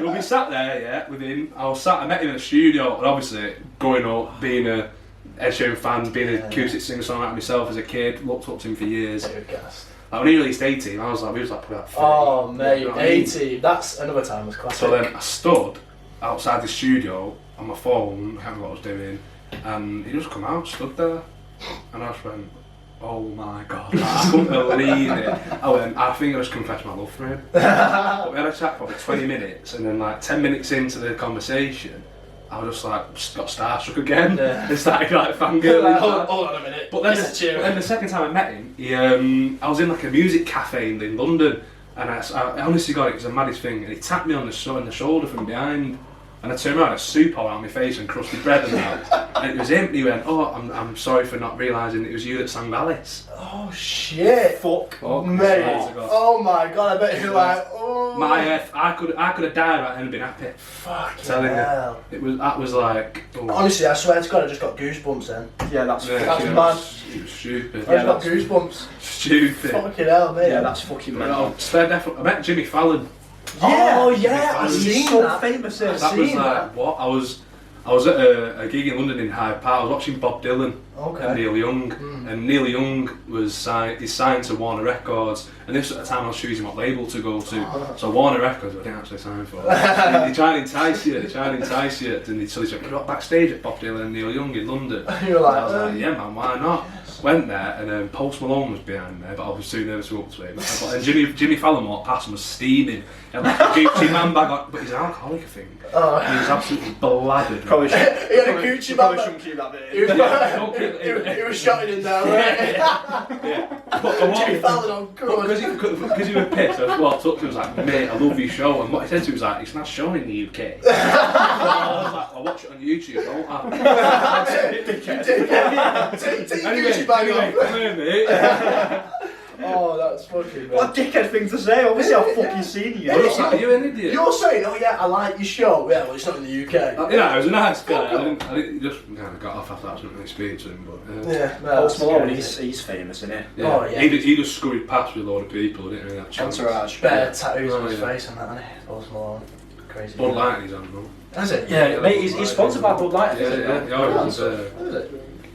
We'll be sat there, yeah, with him. I met him in the studio, and obviously, growing up, being a Ed Sheeran fan, being an acoustic singer-songwriter myself as a kid, looked up to him for years. Like, when he released 18, we was like probably like 30. Oh, mate, You know what I mean? 18. That's another time was classic. So then I stood outside the studio on my phone, I can't remember what I was doing, and he just come out, stood there, and I just went, oh my god, I couldn't believe it. I think I just confessed my love for him. But we had a chat for about 20 minutes, and then like 10 minutes into the conversation, I was just like got starstruck again. Yeah. And started like fangirling. Hold on a minute. But then, Mr. Sheeran. then the second time I met him, I was in like a music cafe in London, and I honestly got it was the maddest thing. And he tapped me on the shoulder from behind, and I turned around, and soup all around my face and crusty bread and that. And it was him. And he went, "Oh, I'm sorry for not realising it was you that sang ballads." Oh shit! Fuck. Mate. Oh my god! I bet you're like, oh. I could have died right then and been happy. Fucking Telling you. hell. That was like. Oh. Honestly, I swear to God, I just got goosebumps then. Yeah, that's Yeah, That's it mad. was, it was stupid. I just got goosebumps. Stupid. Fucking hell, mate. yeah, that's fucking mad. I met Jimmy Fallon. Oh yeah, I've He's seen so that. famous. I've That was seen like that. what I was at a gig in London in Hyde Park. I was watching Bob Dylan and Okay. Neil Young, and Neil Young was signed to Warner Records, and this was at the time I was choosing what label to go to. So Warner Records, I didn't actually sign for. They try and entice you, and so they said, "You're backstage at Bob Dylan and Neil Young in London." You're like, I was like, "Yeah, man, why not?" Went there, and Post Malone was behind me, but I was too nervous to go up to him. And Jimmy Fallon walked past and was steaming. He had like a Gucci man bag on, but he's an alcoholic, I think. Oh. He was absolutely bladdered. Probably He had a Gucci probably bag. shouldn't keep that bit. He was, don't keep it. he was shotting in there, right? Yeah. Jimmy Fallon on good. Because he was pissed, I just walked up to him and was like, "Mate, I love your show." And what he said to me was like, "It's not shown in the UK." So I was like, "I watch it on YouTube, don't I?" Take your Gucci bag off. come here, mate. Oh, that's fucking What a dickhead thing to say. Obviously, I've fucking seen you. I was like, "Are you an idiot?" You're saying, oh yeah, I like your show. Yeah, well, it's not in the UK. You know, he was a nice guy. I didn't just kind of got off after that. I didn't really speak to him, but Yeah, no, Post that's Malone, crazy. he's famous, isn't he? yeah. Oh, yeah. He just scurried past with a load of people. Didn't really have a chance. Entourage. Bare tattoos Oh, on his yeah. face and that, isn't he? Post Malone. Crazy. Bud Light in his hand, though. That's it. Yeah, mate, he's sponsored by Bud Light. Yeah, isn't he? yeah, yeah. It was, Is it?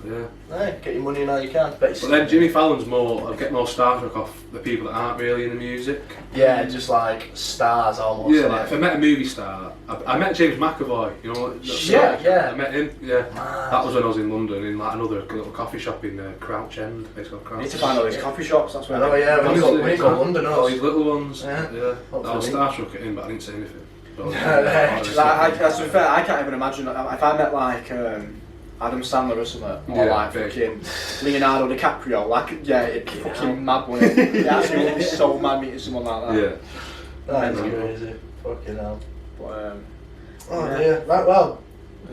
yeah. Hey, get your money now you can. Bet But then Jimmy Fallon's more. I get more starstruck off the people that aren't really in the music. yeah, just like stars almost. Yeah, like if I met a movie star, I met James McAvoy. You know. Yeah, yeah. I met him. Yeah. Man. That was when I was in London in like another little coffee shop in Crouch End. It's called I Crouch. need to find all these coffee shops. That's I where. know, yeah, when you go to London, all us. these little ones. Yeah. I was starstruck at him, but I didn't say anything. But To be fair, I can't even imagine if I met like Adam Sandler or something, or Yeah, like big. fucking Leonardo DiCaprio. Like, yeah, it'd be fucking mad, wouldn't it? It'd absolutely be so mad meeting someone like that. Yeah. That's crazy. Fucking hell. But, Oh Yeah. dear. Right, well,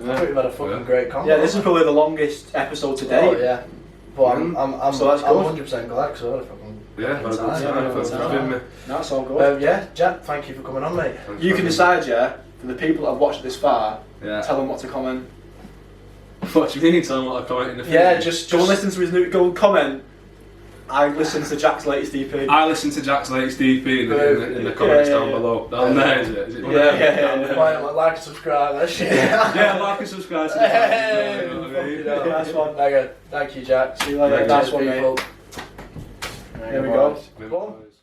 I Yeah. think we've had a fucking Yeah. great convo. yeah, this is probably the longest episode to Oh date. yeah. But I'm So that's I'm good. 100% glad because I had a fucking Yeah, had a good time. time. Yeah, Thanks for having me. No, it's all good. Yeah, Jack, thank you for coming on, mate. Thanks You for can having decide, yeah, for the people that have watched this far, me. Yeah. tell them what to comment. What do you mean? Tell them what I comment in the Yeah, video? just Go and listen to his new. Go and comment. I listened to Jack's latest EP. I listened to Jack's latest EP in the comments down below. Down there, is it? Is it Yeah. like and subscribe. That shit. Yeah, like and subscribe to the Hey, channel. You know what I mean? fucking hell. Nice one. Okay, thank you, Jack. See you later. Thank Nice Cheers, one, mate. people. There we go. Remember, guys.